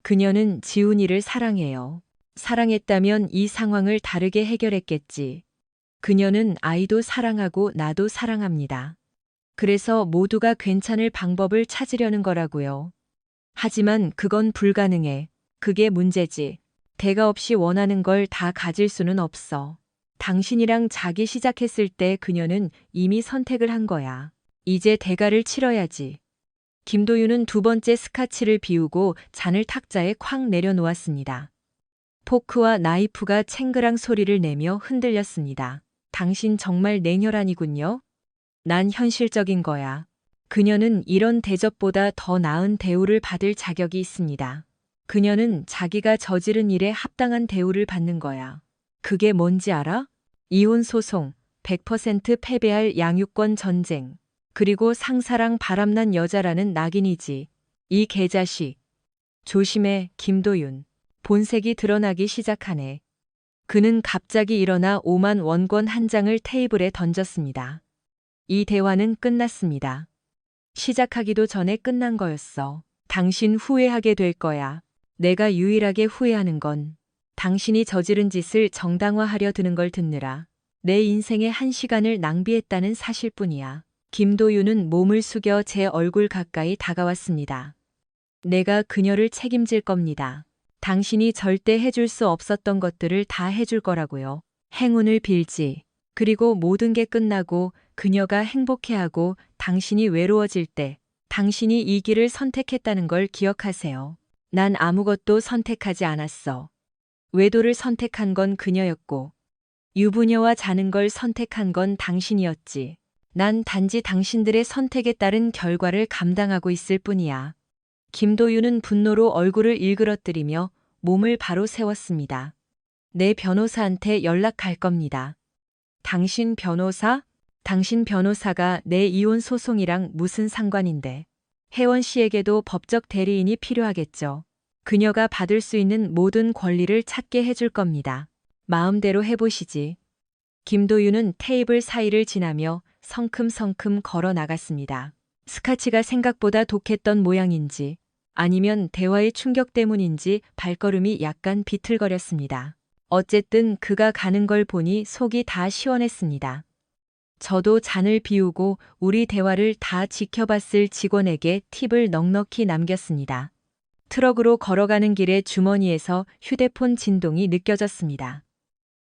그녀는 지훈이를 사랑해요. 사랑했다면 이 상황을 다르게 해결했겠지. 그녀는 아이도 사랑하고 나도 사랑합니다. 그래서 모두가 괜찮을 방법을 찾으려는 거라고요. 하지만 그건 불가능해. 그게 문제지. 대가 없이 원하는 걸 다 가질 수는 없어. 당신이랑 자기 시작했을 때 그녀는 이미 선택을 한 거야. 이제 대가를 치러야지. 김도윤은 두 번째 스카치를 비우고 잔을 탁자에 쾅 내려놓았습니다. 포크와 나이프가 챙그랑 소리를 내며 흔들렸습니다. 당신 정말 냉혈한이군요. 난 현실적인 거야. 그녀는 이런 대접보다 더 나은 대우를 받을 자격이 있습니다. 그녀는 자기가 저지른 일에 합당한 대우를 받는 거야. 그게 뭔지 알아? 이혼 소송, 100% 패배할 양육권 전쟁, 그리고 상사랑 바람난 여자라는 낙인이지. 이 개자식. 조심해, 김도윤. 본색이 드러나기 시작하네. 그는 갑자기 일어나 5만 원권 한 장을 테이블에 던졌습니다. 이 대화는 끝났습니다. 시작하기도 전에 끝난 거였어. 당신 후회하게 될 거야. 내가 유일하게 후회하는 건 당신이 저지른 짓을 정당화하려 드는 걸 듣느라 내 인생의 한 시간을 낭비했다는 사실뿐이야. 김도윤은 몸을 숙여 제 얼굴 가까이 다가왔습니다. 내가 그녀를 책임질 겁니다. 당신이 절대 해줄 수 없었던 것들을 다 해줄 거라고요. 행운을 빌지. 그리고 모든 게 끝나고 그녀가 행복해하고 당신이 외로워질 때 당신이 이 길을 선택했다는 걸 기억하세요. 난 아무것도 선택하지 않았어. 외도를 선택한 건 그녀였고 유부녀와 자는 걸 선택한 건 당신이었지. 난 단지 당신들의 선택에 따른 결과를 감당하고 있을 뿐이야. 김도윤은 분노로 얼굴을 일그러뜨리며 몸을 바로 세웠습니다. 내 변호사한테 연락할 겁니다. 당신 변호사? 당신 변호사가 내 이혼 소송이랑 무슨 상관인데. 혜원 씨에게도 법적 대리인이 필요하겠죠. 그녀가 받을 수 있는 모든 권리를 찾게 해줄 겁니다. 마음대로 해보시지. 김도윤은 테이블 사이를 지나며 성큼성큼 걸어 나갔습니다. 스카치가 생각보다 독했던 모양인지 아니면 대화의 충격 때문인지 발걸음이 약간 비틀거렸습니다. 어쨌든 그가 가는 걸 보니 속이 다 시원했습니다. 저도 잔을 비우고 우리 대화를 다 지켜봤을 직원에게 팁을 넉넉히 남겼습니다. 트럭으로 걸어가는 길에 주머니에서 휴대폰 진동이 느껴졌습니다.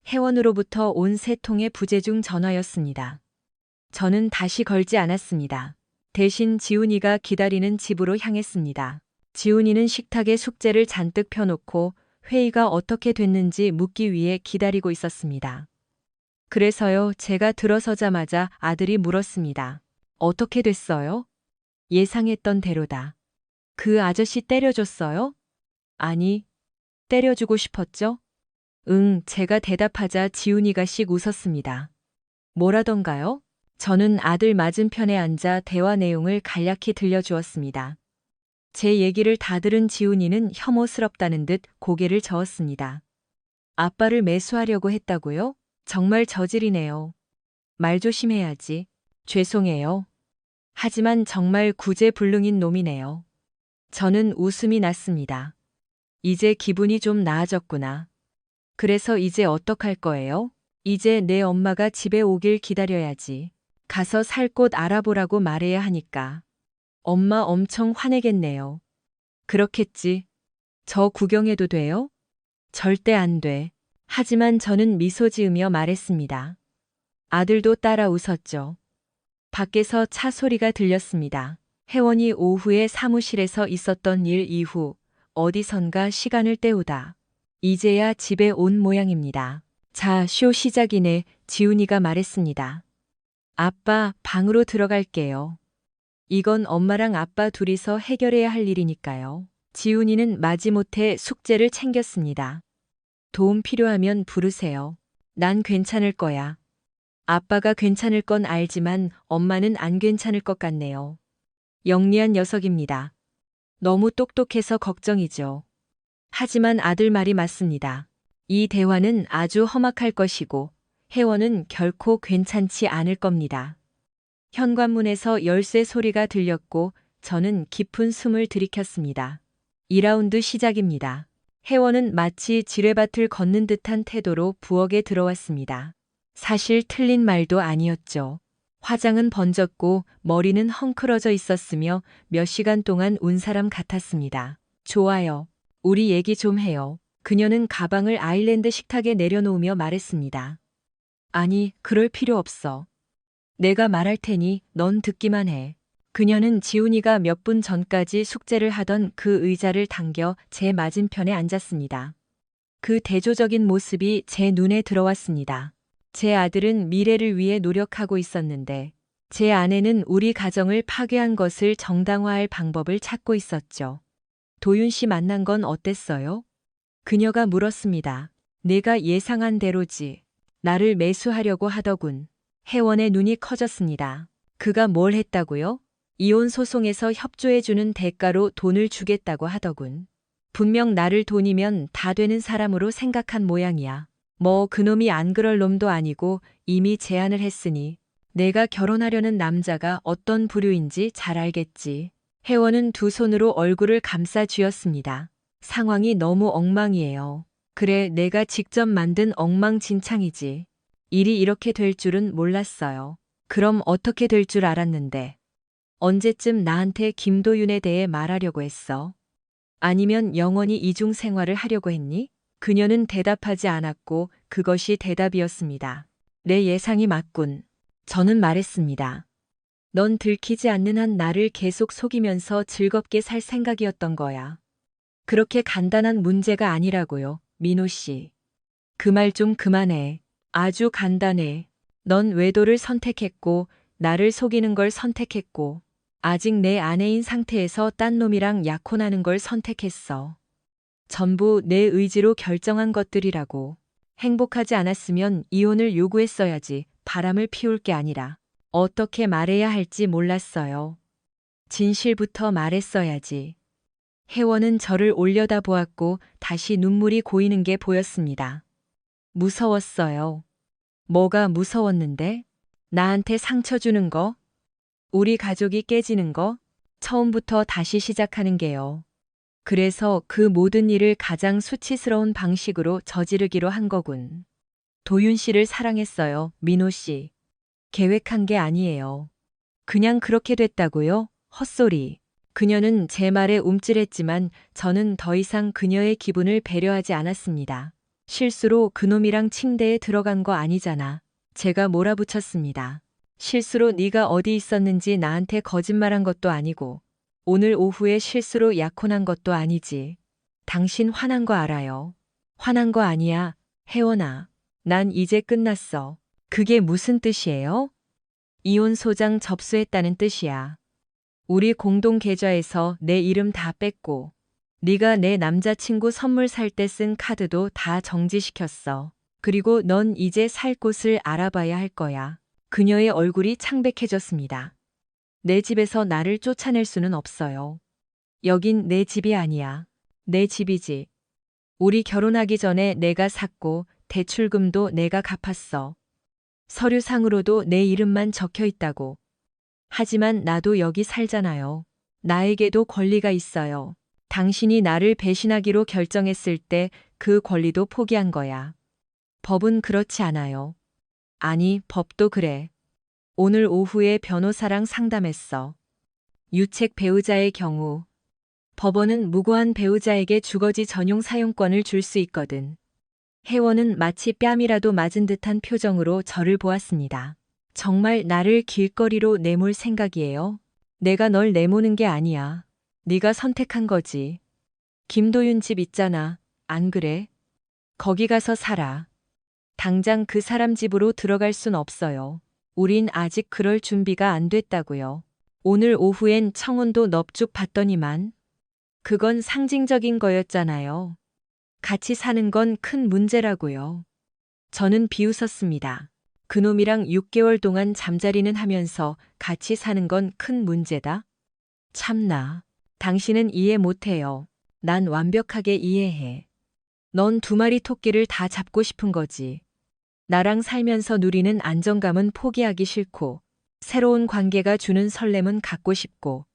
회원으로부터 온 3통의 부재중 전화였습니다. 저는 다시 걸지 않았습니다. 대신 지훈이가 기다리는 집으로 향했습니다. 지훈이는 식탁에 숙제를 잔뜩 펴놓고 회의가 어떻게 됐는지 묻기 위해 기다리고 있었습니다. 그래서요, 제가 들어서자마자 아들이 물었습니다. 어떻게 됐어요? 예상했던 대로다. 그 아저씨 때려줬어요? 아니, 때려주고 싶었죠? 응, 제가 대답하자 지훈이가 씩 웃었습니다. 뭐라던가요? 저는 아들 맞은편에 앉아 대화 내용을 간략히 들려주었습니다. 제 얘기를 다 들은 지훈이는 혐오스럽다는 듯 고개를 저었습니다. 아빠를 매수하려고 했다고요? 정말 저질이네요. 말 조심해야지. 죄송해요. 하지만 정말 구제불능인 놈이네요. 저는 웃음이 났습니다. 이제 기분이 좀 나아졌구나. 그래서 이제 어떡할 거예요? 이제 내 엄마가 집에 오길 기다려야지. 가서 살 곳 알아보라고 말해야 하니까. 엄마 엄청 화내겠네요. 그렇겠지. 저 구경해도 돼요? 절대 안 돼. 하지만 저는 미소 지으며 말했습니다. 아들도 따라 웃었죠. 밖에서 차 소리가 들렸습니다. 혜원이 오후에 사무실에서 있었던 일 이후 어디선가 시간을 때우다 이제야 집에 온 모양입니다. 자, 쇼 시작이네. 지훈이가 말했습니다. 아빠, 방으로 들어갈게요. 이건 엄마랑 아빠 둘이서 해결해야 할 일이니까요. 지훈이는 마지못해 숙제를 챙겼습니다. 도움 필요하면 부르세요. 난 괜찮을 거야. 아빠가 괜찮을 건 알지만 엄마는 안 괜찮을 것 같네요. 영리한 녀석입니다. 너무 똑똑해서 걱정이죠. 하지만 아들 말이 맞습니다. 이 대화는 아주 험악할 것이고 혜원은 결코 괜찮지 않을 겁니다. 현관문에서 열쇠 소리가 들렸고 저는 깊은 숨을 들이켰습니다. 2라운드 시작입니다. 혜원은 마치 지뢰밭을 걷는 듯한 태도로 부엌에 들어왔습니다. 사실 틀린 말도 아니었죠. 화장은 번졌고 머리는 헝클어져 있었으며 몇 시간 동안 운 사람 같았습니다. 좋아요. 우리 얘기 좀 해요. 그녀는 가방을 아일랜드 식탁에 내려놓으며 말했습니다. 아니, 그럴 필요 없어. 내가 말할 테니 넌 듣기만 해. 그녀는 지훈이가 몇 분 전까지 숙제를 하던 그 의자를 당겨 제 맞은편에 앉았습니다. 그 대조적인 모습이 제 눈에 들어왔습니다. 제 아들은 미래를 위해 노력하고 있었는데 제 아내는 우리 가정을 파괴한 것을 정당화할 방법을 찾고 있었죠. 도윤 씨 만난 건 어땠어요? 그녀가 물었습니다. 내가 예상한 대로지. 나를 매수하려고 하더군. 혜원의 눈이 커졌습니다. 그가 뭘 했다고요? 이혼 소송에서 협조해주는 대가로 돈을 주겠다고 하더군. 분명 나를 돈이면 다 되는 사람으로 생각한 모양이야. 뭐 그놈이 안 그럴 놈도 아니고 이미 제안을 했으니 내가 결혼하려는 남자가 어떤 부류인지 잘 알겠지. 혜원은 두 손으로 얼굴을 감싸 쥐었습니다. 상황이 너무 엉망이에요. 그래, 내가 직접 만든 엉망진창이지. 일이 이렇게 될 줄은 몰랐어요. 그럼 어떻게 될 줄 알았는데. 언제쯤 나한테 김도윤에 대해 말하려고 했어? 아니면 영원히 이중 생활을 하려고 했니? 그녀는 대답하지 않았고 그것이 대답이었습니다. 내 예상이 맞군. 저는 말했습니다. 넌 들키지 않는 한 나를 계속 속이면서 즐겁게 살 생각이었던 거야. 그렇게 간단한 문제가 아니라고요, 민호 씨. 그 말 좀 그만해. 아주 간단해. 넌 외도를 선택했고, 나를 속이는 걸 선택했고, 아직 내 아내인 상태에서 딴 놈이랑 약혼하는 걸 선택했어. 전부 내 의지로 결정한 것들이라고. 행복하지 않았으면 이혼을 요구했어야지. 바람을 피울 게 아니라. 어떻게 말해야 할지 몰랐어요. 진실부터 말했어야지. 혜원은 저를 올려다보았고 다시 눈물이 고이는 게 보였습니다. 무서웠어요. 뭐가 무서웠는데? 나한테 상처 주는 거? 우리 가족이 깨지는 거? 처음부터 다시 시작하는 게요. 그래서 그 모든 일을 가장 수치스러운 방식으로 저지르기로 한 거군. 도윤 씨를 사랑했어요, 민호 씨. 계획한 게 아니에요. 그냥 그렇게 됐다고요? 헛소리. 그녀는 제 말에 움찔했지만 저는 더 이상 그녀의 기분을 배려하지 않았습니다. 실수로 그놈이랑 침대에 들어간 거 아니잖아. 제가 몰아붙였습니다. 실수로 네가 어디 있었는지 나한테 거짓말한 것도 아니고 오늘 오후에 실수로 약혼한 것도 아니지. 당신 화난 거 알아요. 화난 거 아니야, 혜원아. 난 이제 끝났어. 그게 무슨 뜻이에요? 이혼 소장 접수했다는 뜻이야. 우리 공동 계좌에서 내 이름 다 뺐고 네가 내 남자친구 선물 살 때 쓴 카드도 다 정지시켰어. 그리고 넌 이제 살 곳을 알아봐야 할 거야. 그녀의 얼굴이 창백해졌습니다. 내 집에서 나를 쫓아낼 수는 없어요. 여긴 내 집이 아니야. 내 집이지. 우리 결혼하기 전에 내가 샀고 대출금도 내가 갚았어. 서류상으로도 내 이름만 적혀 있다고. 하지만 나도 여기 살잖아요. 나에게도 권리가 있어요. 당신이 나를 배신하기로 결정했을 때 그 권리도 포기한 거야. 법은 그렇지 않아요. 아니, 법도 그래. 오늘 오후에 변호사랑 상담했어. 유책 배우자의 경우 법원은 무고한 배우자에게 주거지 전용 사용권을 줄 수 있거든. 혜원은 마치 뺨이라도 맞은 듯한 표정으로 저를 보았습니다. 정말 나를 길거리로 내몰 생각이에요? 내가 널 내모는 게 아니야. 네가 선택한 거지. 김도윤 집 있잖아. 안 그래? 거기 가서 살아. 당장 그 사람 집으로 들어갈 순 없어요. 우린 아직 그럴 준비가 안 됐다고요. 오늘 오후엔 청혼도 넙죽 받더니만. 그건 상징적인 거였잖아요. 같이 사는 건 큰 문제라고요. 저는 비웃었습니다. 그놈이랑 6개월 동안 잠자리는 하면서 같이 사는 건 큰 문제다? 참나. 당신은 이해 못해요. 난 완벽하게 이해해. 넌 2마리 토끼를 다 잡고 싶은 거지. 나랑 살면서 누리는 안정감은 포기하기 싫고, 새로운 관계가 주는 설렘은 갖고 싶고.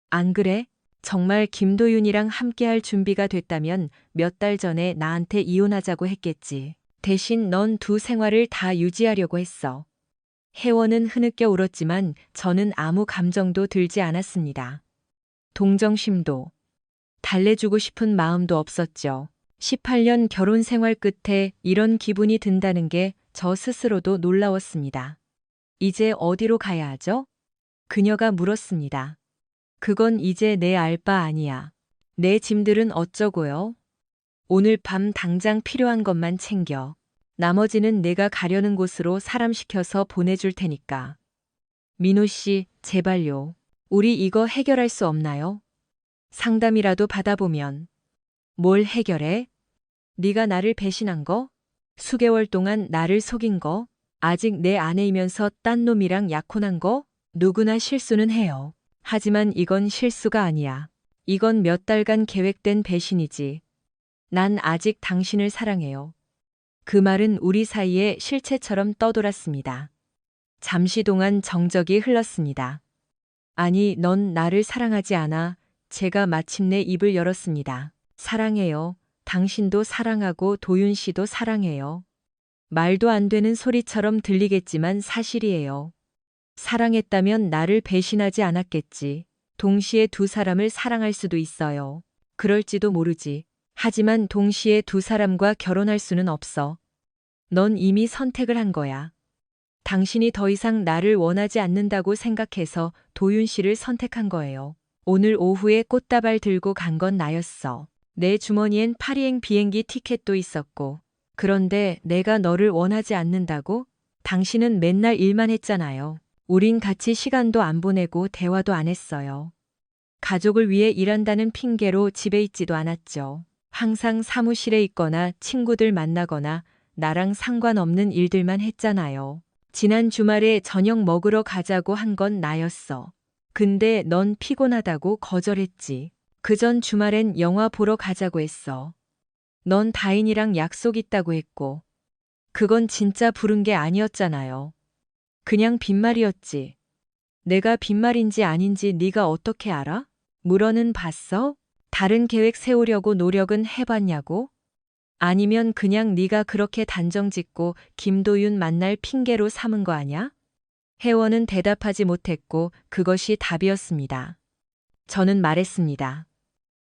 안 그래? 정말 김도윤이랑 함께할 준비가 됐다면 몇 달 전에 나한테 이혼하자고 했겠지. 대신 넌 두 생활을 다 유지하려고 했어. 혜원은 흐느껴 울었지만 저는 아무 감정도 들지 않았습니다. 동정심도, 달래주고 싶은 마음도 없었죠. 18년 결혼 생활 끝에 이런 기분이 든다는 게 저 스스로도 놀라웠습니다. 이제 어디로 가야 하죠? 그녀가 물었습니다. 그건 이제 내 알 바 아니야. 내 짐들은 어쩌고요? 오늘 밤 당장 필요한 것만 챙겨. 나머지는 내가 가려는 곳으로 사람 시켜서 보내줄 테니까. 민호 씨, 제발요. 우리 이거 해결할 수 없나요? 상담이라도 받아보면. 뭘 해결해? 네가 나를 배신한 거? 수개월 동안 나를 속인 거? 아직 내 아내이면서 딴 놈이랑 약혼한 거? 누구나 실수는 해요. 하지만 이건 실수가 아니야. 이건 몇 달간 계획된 배신이지. 난 아직 당신을 사랑해요. 그 말은 우리 사이에 실체처럼 떠돌았습니다. 잠시 동안 정적이 흘렀습니다. 아니, 넌 나를 사랑하지 않아. 제가 마침내 입을 열었습니다. 사랑해요. 당신도 사랑하고 도윤 씨도 사랑해요. 말도 안 되는 소리처럼 들리겠지만 사실이에요. 사랑했다면 나를 배신하지 않았겠지. 동시에 두 사람을 사랑할 수도 있어요. 그럴지도 모르지. 하지만 동시에 두 사람과 결혼할 수는 없어. 넌 이미 선택을 한 거야. 당신이 더 이상 나를 원하지 않는다고 생각해서 도윤 씨를 선택한 거예요. 오늘 오후에 꽃다발 들고 간 건 나였어. 내 주머니엔 파리행 비행기 티켓도 있었고. 그런데 내가 너를 원하지 않는다고? 당신은 맨날 일만 했잖아요. 우린 같이 시간도 안 보내고 대화도 안 했어요. 가족을 위해 일한다는 핑계로 집에 있지도 않았죠. 항상 사무실에 있거나 친구들 만나거나 나랑 상관없는 일들만 했잖아요. 지난 주말에 저녁 먹으러 가자고 한 건 나였어. 근데 넌 피곤하다고 거절했지. 그전 주말엔 영화 보러 가자고 했어. 넌 다인이랑 약속 있다고 했고. 그건 진짜 부른 게 아니었잖아요. 그냥 빈말이었지. 내가 빈말인지 아닌지 네가 어떻게 알아? 물어는 봤어? 다른 계획 세우려고 노력은 해봤냐고? 아니면 그냥 네가 그렇게 단정짓고 김도윤 만날 핑계로 삼은 거 아냐? 혜원은 대답하지 못했고 그것이 답이었습니다. 저는 말했습니다.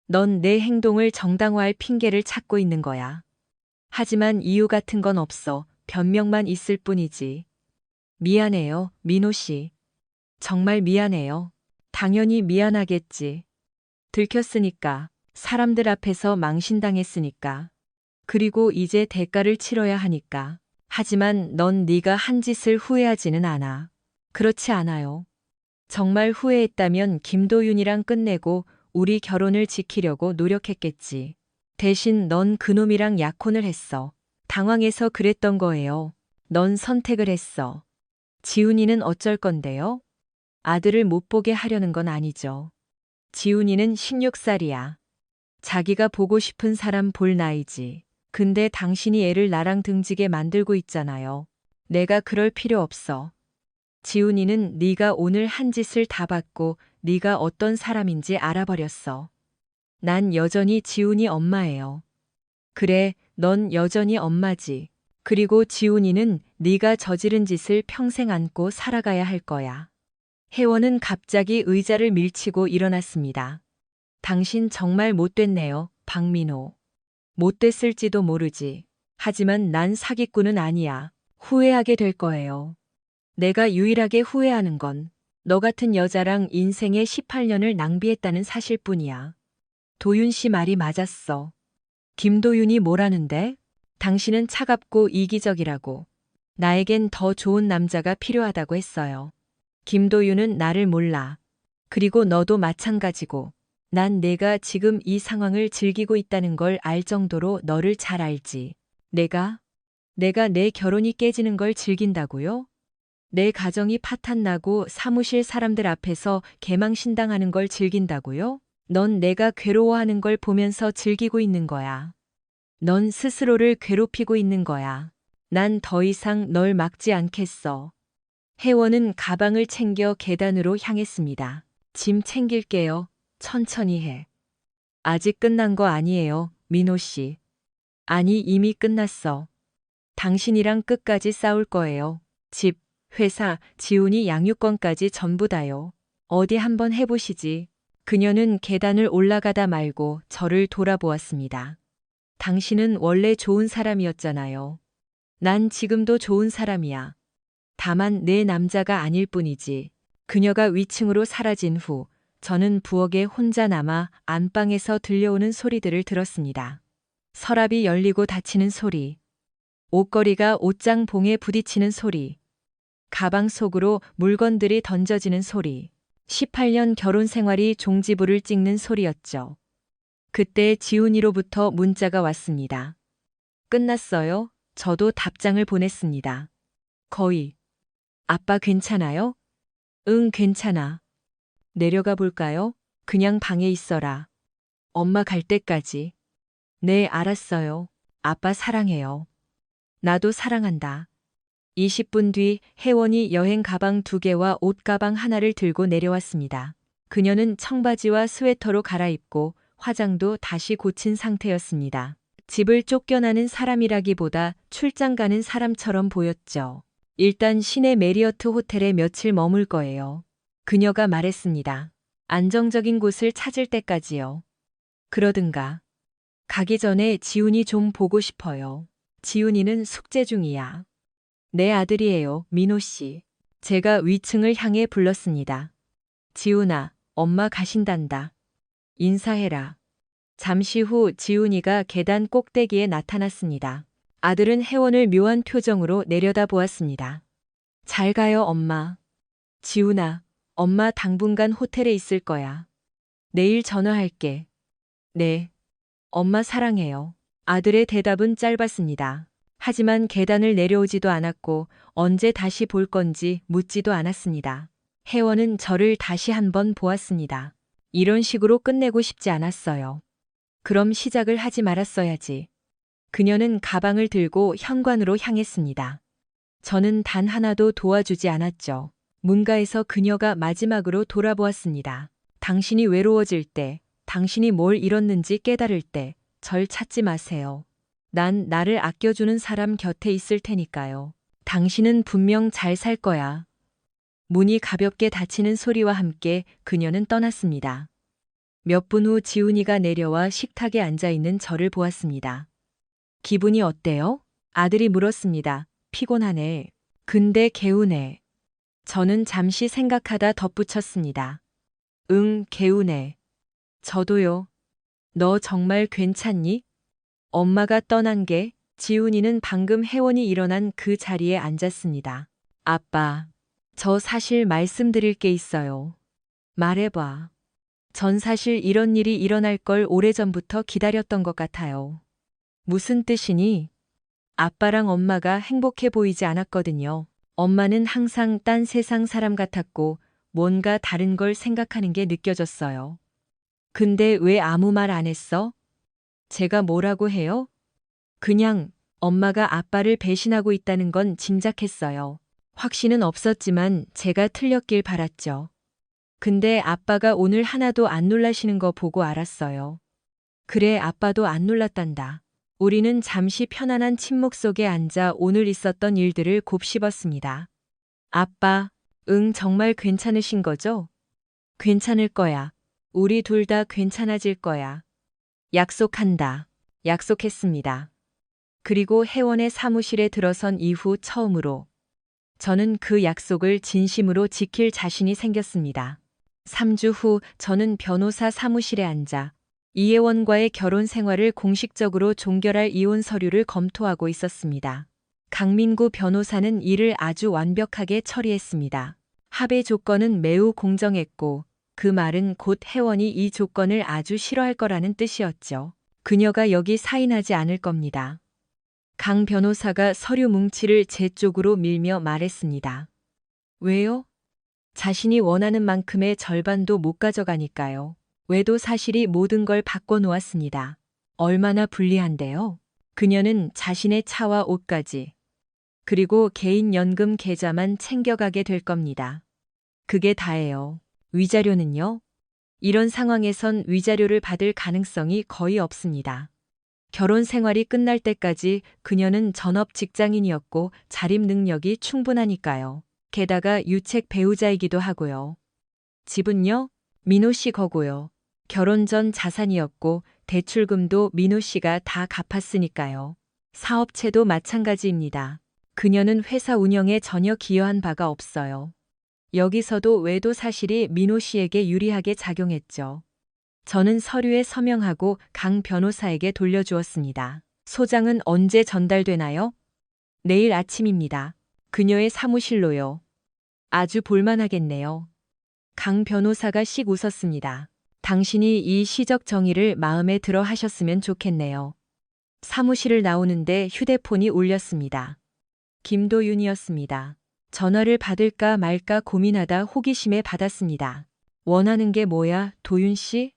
넌 내 행동을 정당화할 핑계를 찾고 있는 거야. 하지만 이유 같은 건 없어. 변명만 있을 뿐이지. 미안해요, 민호 씨. 정말 미안해요. 당연히 미안하겠지. 들켰으니까. 사람들 앞에서 망신당했으니까. 그리고 이제 대가를 치러야 하니까. 하지만 넌 네가 한 짓을 후회하지는 않아. 그렇지 않아요. 정말 후회했다면 김도윤이랑 끝내고 우리 결혼을 지키려고 노력했겠지. 대신 넌 그놈이랑 약혼을 했어. 당황해서 그랬던 거예요. 넌 선택을 했어. 지훈이는 어쩔 건데요? 아들을 못 보게 하려는 건 아니죠. 지훈이는 16살이야. 자기가 보고 싶은 사람 볼 나이지. 근데 당신이 애를 나랑 등지게 만들고 있잖아요. 내가 그럴 필요 없어. 지훈이는 네가 오늘 한 짓을 다 받고 네가 어떤 사람인지 알아버렸어. 난 여전히 지훈이 엄마예요. 그래, 넌 여전히 엄마지. 그리고 지훈이는 네가 저지른 짓을 평생 안고 살아가야 할 거야. 혜원은 갑자기 의자를 밀치고 일어났습니다. 당신 정말 못됐네요, 박민호. 못됐을지도 모르지. 하지만 난 사기꾼은 아니야. 후회하게 될 거예요. 내가 유일하게 후회하는 건 너 같은 여자랑 인생의 18년을 낭비했다는 사실뿐이야. 도윤 씨 말이 맞았어. 김도윤이 뭐라는데? 당신은 차갑고 이기적이라고. 나에겐 더 좋은 남자가 필요하다고 했어요. 김도윤은 나를 몰라. 그리고 너도 마찬가지고. 난 내가 지금 이 상황을 즐기고 있다는 걸 알 정도로 너를 잘 알지. 내가 내 결혼이 깨지는 걸 즐긴다고요? 내 가정이 파탄나고 사무실 사람들 앞에서 개망신당하는 걸 즐긴다고요? 넌 내가 괴로워하는 걸 보면서 즐기고 있는 거야. 넌 스스로를 괴롭히고 있는 거야. 난 더 이상 널 막지 않겠어. 혜원은 가방을 챙겨 계단으로 향했습니다. 짐 챙길게요. 천천히 해. 아직 끝난 거 아니에요, 민호 씨. 아니, 이미 끝났어. 당신이랑 끝까지 싸울 거예요. 집, 회사, 지훈이 양육권까지 전부 다요. 어디 한번 해보시지. 그녀는 계단을 올라가다 말고 저를 돌아보았습니다. 당신은 원래 좋은 사람이었잖아요. 난 지금도 좋은 사람이야. 다만 내 남자가 아닐 뿐이지. 그녀가 위층으로 사라진 후 저는 부엌에 혼자 남아 안방에서 들려오는 소리들을 들었습니다. 서랍이 열리고 닫히는 소리, 옷걸이가 옷장 봉에 부딪히는 소리, 가방 속으로 물건들이 던져지는 소리, 18년 결혼 생활이 종지부를 찍는 소리였죠. 그때 지훈이로부터 문자가 왔습니다. 끝났어요. 저도 답장을 보냈습니다. 거의. 아빠 괜찮아요? 응, 괜찮아. 내려가 볼까요? 그냥 방에 있어라. 엄마 갈 때까지. 네, 알았어요. 아빠 사랑해요. 나도 사랑한다. 20분 뒤 혜원이 여행 가방 2개와 옷 가방 하나를 들고 내려왔습니다. 그녀는 청바지와 스웨터로 갈아입고 화장도 다시 고친 상태였습니다. 집을 쫓겨나는 사람이라기보다 출장 가는 사람처럼 보였죠. 일단 시내 메리어트 호텔에 며칠 머물 거예요. 그녀가 말했습니다. 안정적인 곳을 찾을 때까지요. 그러든가. 가기 전에 지훈이 좀 보고 싶어요. 지훈이는 숙제 중이야. 내 아들이에요, 민호 씨. 제가 위층을 향해 불렀습니다. 지훈아, 엄마 가신단다. 인사해라. 잠시 후 지훈이가 계단 꼭대기에 나타났습니다. 아들은 혜원을 묘한 표정으로 내려다보았습니다. 잘 가요, 엄마. 지훈아, 엄마 당분간 호텔에 있을 거야. 내일 전화할게. 네. 엄마 사랑해요. 아들의 대답은 짧았습니다. 하지만 계단을 내려오지도 않았고 언제 다시 볼 건지 묻지도 않았습니다. 혜원은 저를 다시 한번 보았습니다. 이런 식으로 끝내고 싶지 않았어요. 그럼 시작을 하지 말았어야지. 그녀는 가방을 들고 현관으로 향했습니다. 저는 단 하나도 도와주지 않았죠. 문가에서 그녀가 마지막으로 돌아보았습니다. 당신이 외로워질 때, 당신이 뭘 잃었는지 깨달을 때, 절 찾지 마세요. 난 나를 아껴주는 사람 곁에 있을 테니까요. 당신은 분명 잘 살 거야. 문이 가볍게 닫히는 소리와 함께 그녀는 떠났습니다. 몇 분 후 지훈이가 내려와 식탁에 앉아있는 저를 보았습니다. 기분이 어때요? 아들이 물었습니다. 피곤하네. 근데 개운해. 저는 잠시 생각하다 덧붙였습니다. 응, 개운해. 저도요. 너 정말 괜찮니? 엄마가 떠난 게 지훈이는 방금 혜원이 일어난 그 자리에 앉았습니다. 아빠, 저 사실 말씀드릴 게 있어요. 말해봐. 전 사실 이런 일이 일어날 걸 오래전부터 기다렸던 것 같아요. 무슨 뜻이니? 아빠랑 엄마가 행복해 보이지 않았거든요. 엄마는 항상 딴 세상 사람 같았고 뭔가 다른 걸 생각하는 게 느껴졌어요. 근데 왜 아무 말 안 했어? 제가 뭐라고 해요? 그냥 엄마가 아빠를 배신하고 있다는 건 짐작했어요. 확신은 없었지만 제가 틀렸길 바랐죠. 근데 아빠가 오늘 하나도 안 놀라시는 거 보고 알았어요. 그래, 아빠도 안 놀랐단다. 우리는 잠시 편안한 침묵 속에 앉아 오늘 있었던 일들을 곱씹었습니다. 아빠, 응, 정말 괜찮으신 거죠? 괜찮을 거야. 우리 둘 다 괜찮아질 거야. 약속한다. 약속했습니다. 그리고 혜원의 사무실에 들어선 이후 처음으로 저는 그 약속을 진심으로 지킬 자신이 생겼습니다. 3주 후 저는 변호사 사무실에 앉아 이혜원과의 결혼 생활을 공식적으로 종결할 이혼 서류를 검토하고 있었습니다. 강민구 변호사는 이를 아주 완벽하게 처리했습니다. 합의 조건은 매우 공정했고 그 말은 곧 혜원이 이 조건을 아주 싫어할 거라는 뜻이었죠. 그녀가 여기 사인하지 않을 겁니다. 강 변호사가 서류 뭉치를 제 쪽으로 밀며 말했습니다. 왜요? 자신이 원하는 만큼의 절반도 못 가져가니까요. 외도 사실이 모든 걸 바꿔놓았습니다. 얼마나 불리한데요? 그녀는 자신의 차와 옷까지, 그리고 개인 연금 계좌만 챙겨가게 될 겁니다. 그게 다예요. 위자료는요? 이런 상황에선 위자료를 받을 가능성이 거의 없습니다. 결혼 생활이 끝날 때까지 그녀는 전업 직장인이었고 자립 능력이 충분하니까요. 게다가 유책 배우자이기도 하고요. 집은요? 민호 씨 거고요. 결혼 전 자산이었고 대출금도 민호 씨가 다 갚았으니까요. 사업체도 마찬가지입니다. 그녀는 회사 운영에 전혀 기여한 바가 없어요. 여기서도 외도 사실이 민호 씨에게 유리하게 작용했죠. 저는 서류에 서명하고 강 변호사에게 돌려주었습니다. 소장은 언제 전달되나요? 내일 아침입니다. 그녀의 사무실로요. 아주 볼만하겠네요. 강 변호사가 씩 웃었습니다. 당신이 이 시적 정의를 마음에 들어 하셨으면 좋겠네요. 사무실을 나오는데 휴대폰이 울렸습니다. 김도윤이었습니다. 전화를 받을까 말까 고민하다 호기심에 받았습니다. 원하는 게 뭐야, 도윤 씨?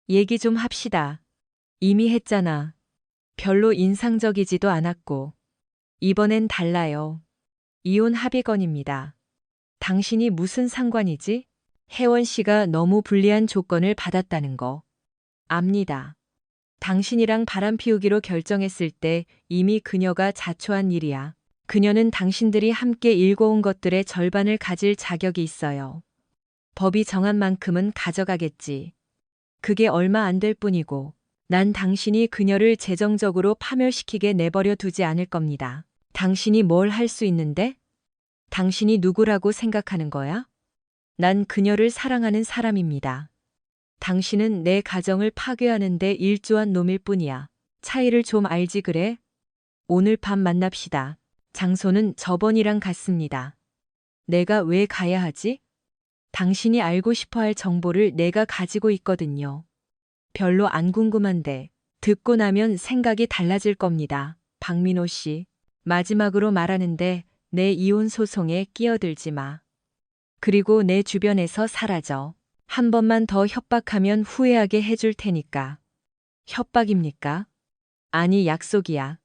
얘기 좀 합시다. 이미 했잖아. 별로 인상적이지도 않았고. 이번엔 달라요. 이혼 합의건입니다. 당신이 무슨 상관이지? 혜원 씨가 너무 불리한 조건을 받았다는 거. 압니다. 당신이랑 바람 피우기로 결정했을 때 이미 그녀가 자초한 일이야. 그녀는 당신들이 함께 일궈온 것들의 절반을 가질 자격이 있어요. 법이 정한 만큼은 가져가겠지. 그게 얼마 안 될 뿐이고, 난 당신이 그녀를 재정적으로 파멸시키게 내버려 두지 않을 겁니다. 당신이 뭘 할 수 있는데? 당신이 누구라고 생각하는 거야? 난 그녀를 사랑하는 사람입니다. 당신은 내 가정을 파괴하는데 일조한 놈일 뿐이야. 차이를 좀 알지 그래? 오늘 밤 만납시다. 장소는 저번이랑 같습니다. 내가 왜 가야 하지? 당신이 알고 싶어 할 정보를 내가 가지고 있거든요. 별로 안 궁금한데 듣고 나면 생각이 달라질 겁니다. 박민호 씨. 마지막으로 말하는데 내 이혼 소송에 끼어들지 마. 그리고 내 주변에서 사라져. 한 번만 더 협박하면 후회하게 해줄 테니까. 협박입니까? 아니, 약속이야.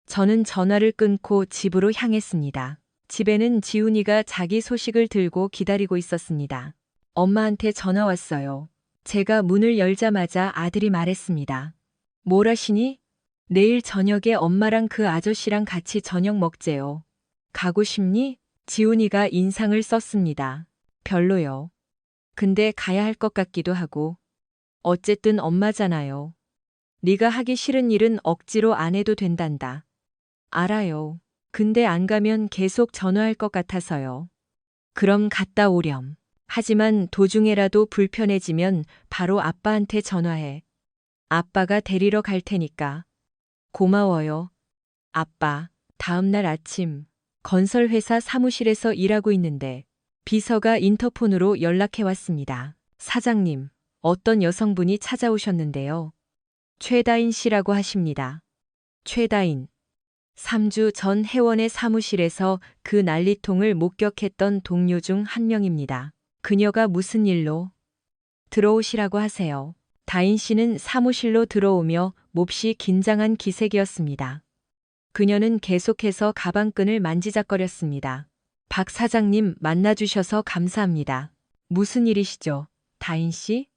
저는 전화를 끊고 집으로 향했습니다. 집에는 지훈이가 자기 소식을 들고 기다리고 있었습니다. 엄마한테 전화 왔어요. 제가 문을 열자마자 아들이 말했습니다. 뭘 하시니? 내일 저녁에 엄마랑 그 아저씨랑 같이 저녁 먹재요. 가고 싶니? 지훈이가 인상을 썼습니다. 별로요. 근데 가야 할 것 같기도 하고. 어쨌든 엄마잖아요. 네가 하기 싫은 일은 억지로 안 해도 된단다. 알아요. 근데 안 가면 계속 전화할 것 같아서요. 그럼 갔다 오렴. 하지만 도중에라도 불편해지면 바로 아빠한테 전화해. 아빠가 데리러 갈 테니까. 고마워요. 아빠. 다음 날 아침, 건설회사 사무실에서 일하고 있는데 비서가 인터폰으로 연락해 왔습니다. 사장님, 어떤 여성분이 찾아오셨는데요. 최다인 씨라고 하십니다. 최다인. 3주 전 혜원의 사무실에서 그 난리통을 목격했던 동료 중 한 명입니다. 그녀가 무슨 일로? 들어오시라고 하세요. 다인 씨는 사무실로 들어오며 몹시 긴장한 기색이었습니다. 그녀는 계속해서 가방끈을 만지작거렸습니다. 박 사장님 만나주셔서 감사합니다. 무슨 일이시죠, 다인 씨?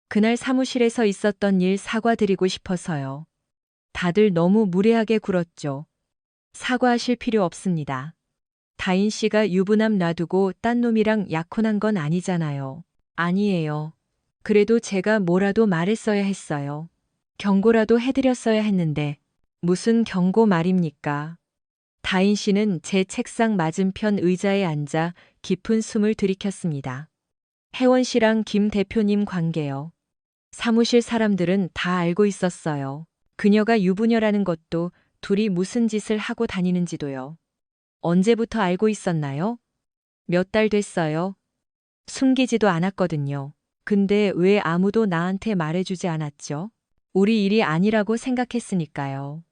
그날 사무실에서 있었던 일 사과드리고 싶어서요. 다들 너무 무례하게 굴었죠. 사과하실 필요 없습니다. 다인 씨가 유부남 놔두고 딴 놈이랑 약혼한 건 아니잖아요. 아니에요. 그래도 제가 뭐라도 말했어야 했어요. 경고라도 해드렸어야 했는데. 무슨 경고 말입니까? 다인 씨는 제 책상 맞은편 의자에 앉아 깊은 숨을 들이켰습니다. 혜원 씨랑 김 대표님 관계요. 사무실 사람들은 다 알고 있었어요. 그녀가 유부녀라는 것도, 둘이 무슨 짓을 하고 다니는지도요. 언제부터 알고 있었나요? 몇 달 됐어요. 숨기지도 않았거든요. 근데 왜 아무도 나한테 말해주지 않았죠? 우리 일이 아니라고 생각했으니까요.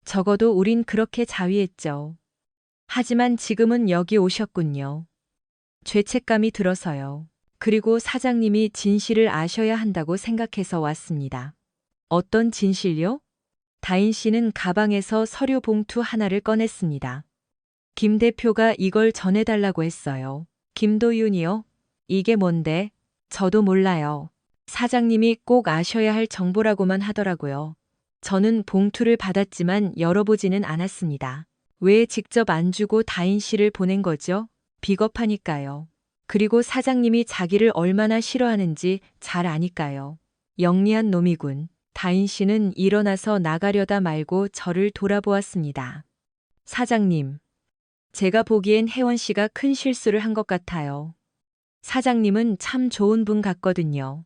적어도 우린 그렇게 자위했죠. 하지만 지금은 여기 오셨군요. 죄책감이 들어서요. 그리고 사장님이 진실을 아셔야 한다고 생각해서 왔습니다. 어떤 진실요? 다인 씨는 가방에서 서류 봉투 하나를 꺼냈습니다. 김 대표가 이걸 전해달라고 했어요. 김도윤이요? 이게 뭔데? 저도 몰라요. 사장님이 꼭 아셔야 할 정보라고만 하더라고요. 저는 봉투를 받았지만 열어보지는 않았습니다. 왜 직접 안 주고 다인 씨를 보낸 거죠? 비겁하니까요. 그리고 사장님이 자기를 얼마나 싫어하는지 잘 아니까요. 영리한 놈이군. 다인 씨는 일어나서 나가려다 말고 저를 돌아보았습니다. 사장님, 제가 보기엔 혜원 씨가 큰 실수를 한 것 같아요. 사장님은 참 좋은 분 같거든요.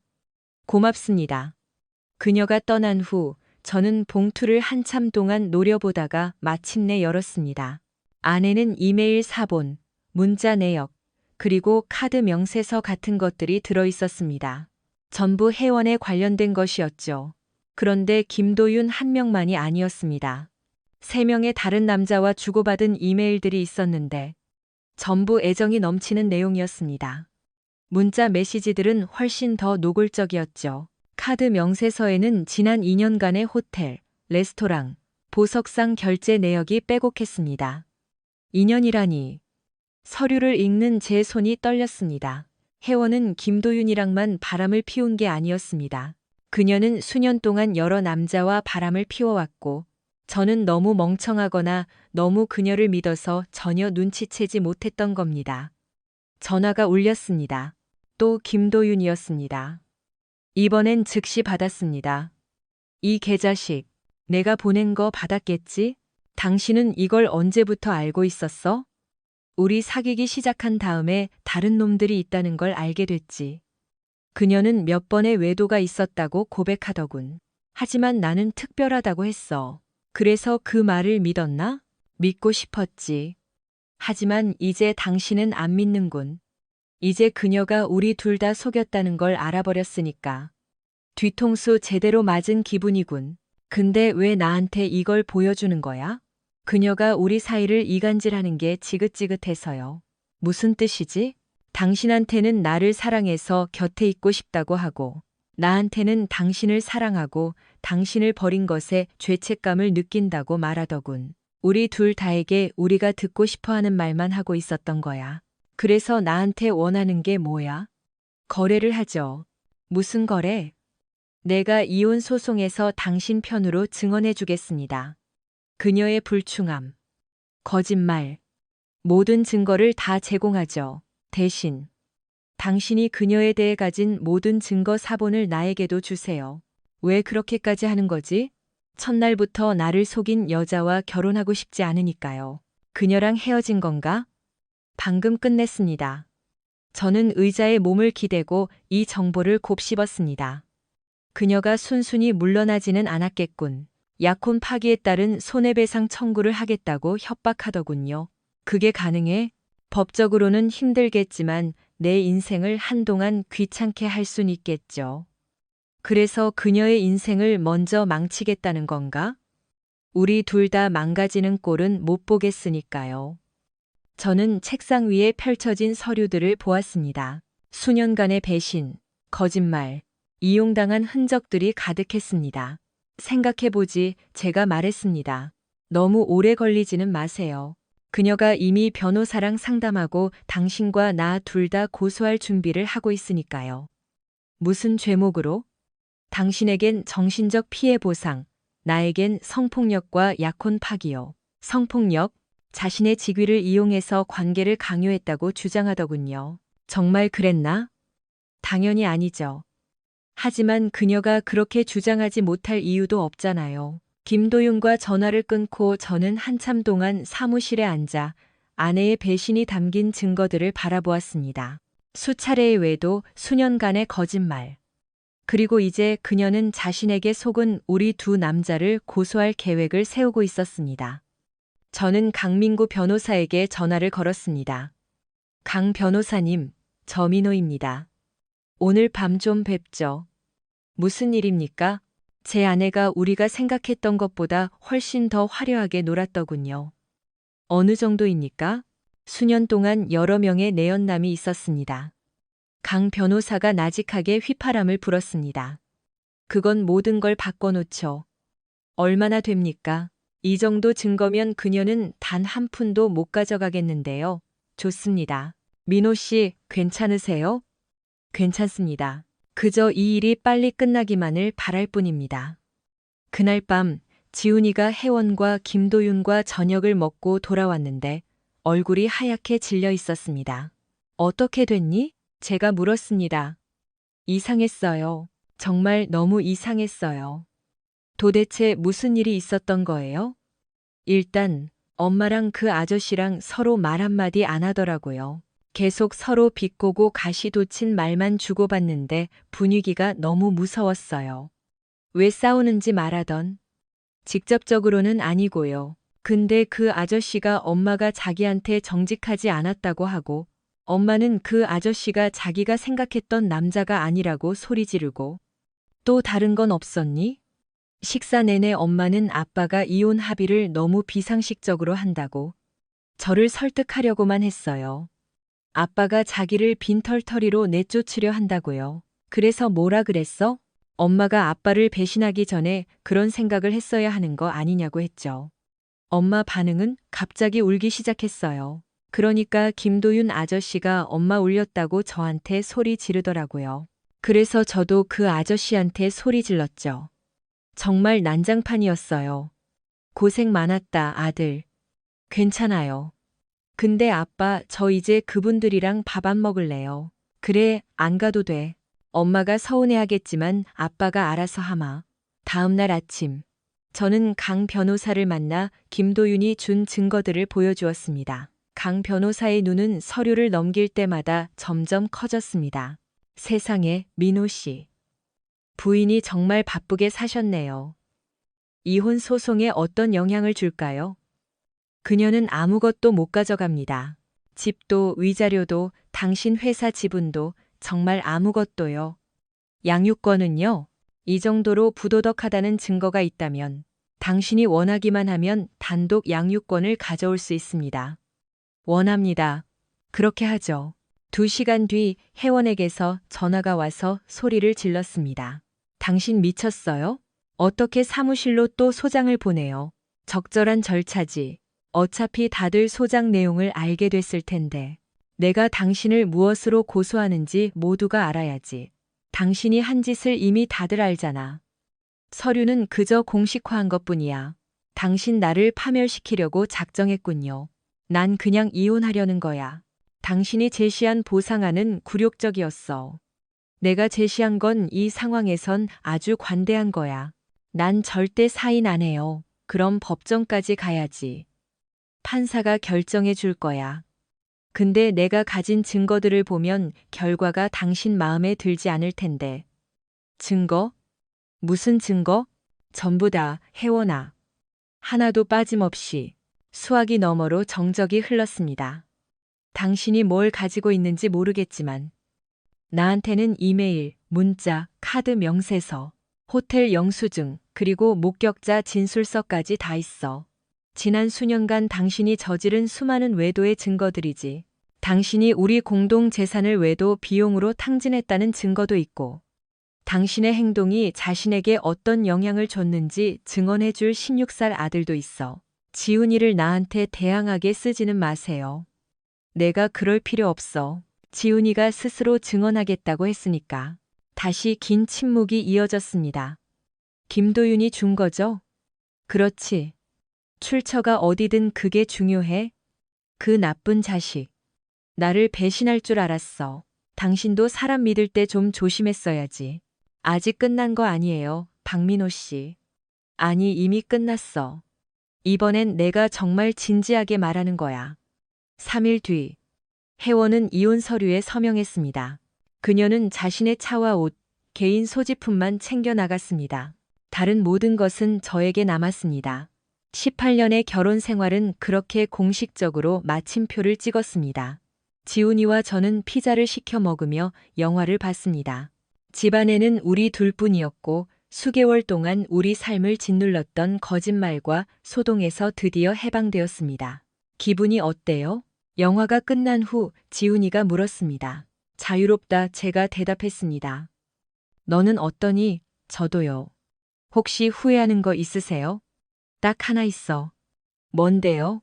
고맙습니다. 그녀가 떠난 후 저는 봉투를 한참 동안 노려보다가 마침내 열었습니다. 안에는 이메일 사본, 문자 내역, 그리고 카드 명세서 같은 것들이 들어 있었습니다. 전부 혜원에 관련된 것이었죠. 그런데 김도윤 한 명만이 아니었습니다. 3명의 다른 남자와 주고받은 이메일들이 있었는데 전부 애정이 넘치는 내용이었습니다. 문자 메시지들은 훨씬 더 노골적이었죠. 카드 명세서에는 지난 2년간의 호텔, 레스토랑, 보석상 결제 내역이 빼곡했습니다. 2년이라니. 서류를 읽는 제 손이 떨렸습니다. 혜원은 김도윤이랑만 바람을 피운 게 아니었습니다. 그녀는 수년 동안 여러 남자와 바람을 피워왔고, 저는 너무 멍청하거나 너무 그녀를 믿어서 전혀 눈치채지 못했던 겁니다. 전화가 울렸습니다. 또 김도윤이었습니다. 이번엔 즉시 받았습니다. 이 개자식, 내가 보낸 거 받았겠지? 당신은 이걸 언제부터 알고 있었어? 우리 사귀기 시작한 다음에 다른 놈들이 있다는 걸 알게 됐지. 그녀는 몇 번의 외도가 있었다고 고백하더군. 하지만 나는 특별하다고 했어. 그래서 그 말을 믿었나? 믿고 싶었지. 하지만 이제 당신은 안 믿는군. 이제 그녀가 우리 둘 다 속였다는 걸 알아버렸으니까. 뒤통수 제대로 맞은 기분이군. 근데 왜 나한테 이걸 보여주는 거야? 그녀가 우리 사이를 이간질하는 게 지긋지긋해서요. 무슨 뜻이지? 당신한테는 나를 사랑해서 곁에 있고 싶다고 하고, 나한테는 당신을 사랑하고 당신을 버린 것에 죄책감을 느낀다고 말하더군. 우리 둘 다에게 우리가 듣고 싶어 하는 말만 하고 있었던 거야. 그래서 나한테 원하는 게 뭐야? 거래를 하죠. 무슨 거래? 내가 이혼 소송에서 당신 편으로 증언해 주겠습니다. 그녀의 불충함, 거짓말, 모든 증거를 다 제공하죠. 대신 당신이 그녀에 대해 가진 모든 증거 사본을 나에게도 주세요. 왜 그렇게까지 하는 거지? 첫날부터 나를 속인 여자와 결혼하고 싶지 않으니까요. 그녀랑 헤어진 건가? 방금 끝냈습니다. 저는 의자에 몸을 기대고 이 정보를 곱씹었습니다. 그녀가 순순히 물러나지는 않았겠군. 약혼 파기에 따른 손해배상 청구를 하겠다고 협박하더군요. 그게 가능해? 법적으로는 힘들겠지만 내 인생을 한동안 귀찮게 할 순 있겠죠. 그래서 그녀의 인생을 먼저 망치겠다는 건가? 우리 둘 다 망가지는 꼴은 못 보겠으니까요. 저는 책상 위에 펼쳐진 서류들을 보았습니다. 수년간의 배신, 거짓말, 이용당한 흔적들이 가득했습니다. 생각해보지, 제가 말했습니다. 너무 오래 걸리지는 마세요. 그녀가 이미 변호사랑 상담하고 당신과 나 둘 다 고소할 준비를 하고 있으니까요. 무슨 죄목으로? 당신에겐 정신적 피해 보상, 나에겐 성폭력과 약혼 파기요. 성폭력, 자신의 직위를 이용해서 관계를 강요했다고 주장하더군요. 정말 그랬나? 당연히 아니죠. 하지만 그녀가 그렇게 주장하지 못할 이유도 없잖아요. 김도윤과 전화를 끊고 저는 한참 동안 사무실에 앉아 아내의 배신이 담긴 증거들을 바라보았습니다. 수차례의 외도, 수년간의 거짓말. 그리고 이제 그녀는 자신에게 속은 우리 두 남자를 고소할 계획을 세우고 있었습니다. 저는 강민구 변호사에게 전화를 걸었습니다. 강 변호사님, 저 민호입니다. 오늘 밤 좀 뵙죠. 무슨 일입니까? 제 아내가 우리가 생각했던 것보다 훨씬 더 화려하게 놀았더군요. 어느 정도입니까? 수년 동안 여러 명의 내연남이 있었습니다. 강 변호사가 나직하게 휘파람을 불었습니다. 그건 모든 걸 바꿔놓죠. 얼마나 됩니까? 이 정도 증거면 그녀는 단 한 푼도 못 가져가겠는데요. 좋습니다. 민호 씨, 괜찮으세요? 괜찮습니다. 그저 이 일이 빨리 끝나기만을 바랄 뿐입니다. 그날 밤 지훈이가 혜원과 김도윤과 저녁을 먹고 돌아왔는데 얼굴이 하얗게 질려 있었습니다. 어떻게 됐니? 제가 물었습니다. 이상했어요. 정말 너무 이상했어요. 도대체 무슨 일이 있었던 거예요? 일단 엄마랑 그 아저씨랑 서로 말 한마디 안 하더라고요. 계속 서로 비꼬고 가시돋친 말만 주고받는데 분위기가 너무 무서웠어요. 왜 싸우는지 말하던. 직접적으로는 아니고요. 근데 그 아저씨가 엄마가 자기한테 정직하지 않았다고 하고 엄마는 그 아저씨가 자기가 생각했던 남자가 아니라고 소리 지르고 또 다른 건 없었니? 식사 내내 엄마는 아빠가 이혼 합의를 너무 비상식적으로 한다고 저를 설득하려고만 했어요. 아빠가 자기를 빈털터리로 내쫓으려 한다고요. 그래서 뭐라 그랬어? 엄마가 아빠를 배신하기 전에 그런 생각을 했어야 하는 거 아니냐고 했죠. 엄마 반응은 갑자기 울기 시작했어요. 그러니까 김도윤 아저씨가 엄마 울렸다고 저한테 소리 지르더라고요. 그래서 저도 그 아저씨한테 소리 질렀죠. 정말 난장판이었어요. 고생 많았다, 아들. 괜찮아요. 근데 아빠, 저 이제 그분들이랑 밥 안 먹을래요. 그래, 안 가도 돼. 엄마가 서운해하겠지만 아빠가 알아서 하마. 다음 날 아침, 저는 강 변호사를 만나 김도윤이 준 증거들을 보여주었습니다. 강 변호사의 눈은 서류를 넘길 때마다 점점 커졌습니다. 세상에, 민호 씨. 부인이 정말 바쁘게 사셨네요. 이혼 소송에 어떤 영향을 줄까요? 그녀는 아무것도 못 가져갑니다. 집도 위자료도 당신 회사 지분도 정말 아무것도요. 양육권은요? 이 정도로 부도덕하다는 증거가 있다면 당신이 원하기만 하면 단독 양육권을 가져올 수 있습니다. 원합니다. 그렇게 하죠. 2시간 뒤 혜원에게서 전화가 와서 소리를 질렀습니다. 당신 미쳤어요? 어떻게 사무실로 또 소장을 보내요? 적절한 절차지. 어차피 다들 소장 내용을 알게 됐을 텐데. 내가 당신을 무엇으로 고소하는지 모두가 알아야지. 당신이 한 짓을 이미 다들 알잖아. 서류는 그저 공식화한 것뿐이야. 당신 나를 파멸시키려고 작정했군요. 난 그냥 이혼하려는 거야. 당신이 제시한 보상안은 굴욕적이었어. 내가 제시한 건 이 상황에선 아주 관대한 거야. 난 절대 사인 안 해요. 그럼 법정까지 가야지. 판사가 결정해 줄 거야. 근데 내가 가진 증거들을 보면 결과가 당신 마음에 들지 않을 텐데. 증거? 무슨 증거? 전부 다, 혜원아. 하나도 빠짐없이 수화기 너머로 정적이 흘렀습니다. 당신이 뭘 가지고 있는지 모르겠지만 나한테는 이메일, 문자, 카드 명세서, 호텔 영수증, 그리고 목격자 진술서까지 다 있어. 지난 수년간 당신이 저지른 수많은 외도의 증거들이지. 당신이 우리 공동 재산을 외도 비용으로 탕진했다는 증거도 있고, 당신의 행동이 자신에게 어떤 영향을 줬는지 증언해 줄 16살 아들도 있어. 지훈이를 나한테 대항하게 쓰지는 마세요. 내가 그럴 필요 없어. 지훈이가 스스로 증언하겠다고 했으니까. 다시 긴 침묵이 이어졌습니다. 김도윤이 준 거죠? 그렇지. 출처가 어디든 그게 중요해? 그 나쁜 자식. 나를 배신할 줄 알았어. 당신도 사람 믿을 때 좀 조심했어야지. 아직 끝난 거 아니에요, 박민호 씨. 아니, 이미 끝났어. 이번엔 내가 정말 진지하게 말하는 거야. 3일 뒤, 혜원은 이혼 서류에 서명했습니다. 그녀는 자신의 차와 옷, 개인 소지품만 챙겨 나갔습니다. 다른 모든 것은 저에게 남았습니다. 18년의 결혼 생활은 그렇게 공식적으로 마침표를 찍었습니다. 지훈이와 저는 피자를 시켜 먹으며 영화를 봤습니다. 집안에는 우리 둘뿐이었고 수개월 동안 우리 삶을 짓눌렀던 거짓말과 소동에서 드디어 해방되었습니다. 기분이 어때요? 영화가 끝난 후 지훈이가 물었습니다. 자유롭다, 제가 대답했습니다. 너는 어떠니? 저도요. 혹시 후회하는 거 있으세요? 딱 하나 있어. 뭔데요?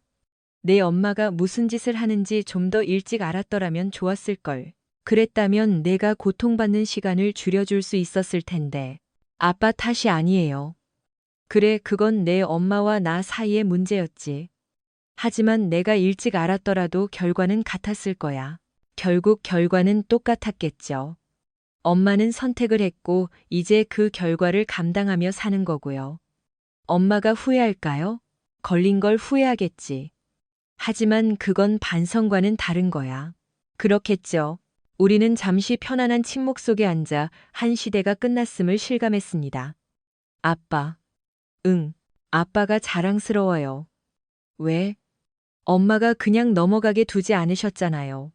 내 엄마가 무슨 짓을 하는지 좀 더 일찍 알았더라면 좋았을걸. 그랬다면 내가 고통받는 시간을 줄여줄 수 있었을 텐데. 아빠 탓이 아니에요. 그래, 그건 내 엄마와 나 사이의 문제였지. 하지만 내가 일찍 알았더라도 결과는 같았을 거야. 결국 결과는 똑같았겠죠. 엄마는 선택을 했고 이제 그 결과를 감당하며 사는 거고요. 엄마가 후회할까요? 걸린 걸 후회하겠지. 하지만 그건 반성과는 다른 거야. 그렇겠죠. 우리는 잠시 편안한 침묵 속에 앉아 한 시대가 끝났음을 실감했습니다. 아빠. 응. 아빠가 자랑스러워요. 왜? 엄마가 그냥 넘어가게 두지 않으셨잖아요.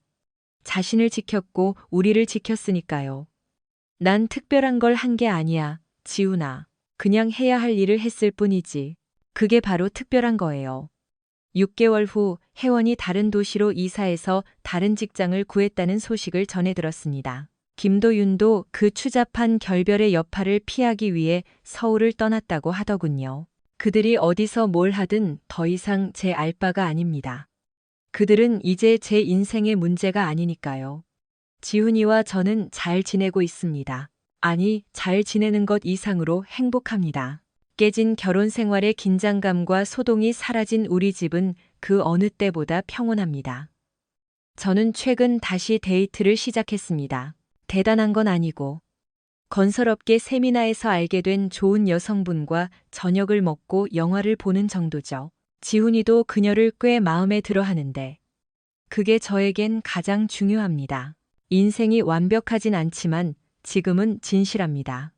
자신을 지켰고 우리를 지켰으니까요. 난 특별한 걸 한 게 아니야, 지훈아. 그냥 해야 할 일을 했을 뿐이지. 그게 바로 특별한 거예요. 6개월 후 혜원이 다른 도시로 이사해서 다른 직장을 구했다는 소식을 전해 들었습니다. 김도윤도 그 추잡한 결별의 여파를 피하기 위해 서울을 떠났다고 하더군요. 그들이 어디서 뭘 하든 더 이상 제 알 바가 아닙니다. 그들은 이제 제 인생의 문제가 아니니까요. 지훈이와 저는 잘 지내고 있습니다. 아니, 잘 지내는 것 이상으로 행복합니다. 깨진 결혼 생활의 긴장감과 소동이 사라진 우리 집은 그 어느 때보다 평온합니다. 저는 최근 다시 데이트를 시작했습니다. 대단한 건 아니고 건설업계 세미나에서 알게 된 좋은 여성분과 저녁을 먹고 영화를 보는 정도죠. 지훈이도 그녀를 꽤 마음에 들어 하는데 그게 저에겐 가장 중요합니다. 인생이 완벽하진 않지만 지금은 진실합니다.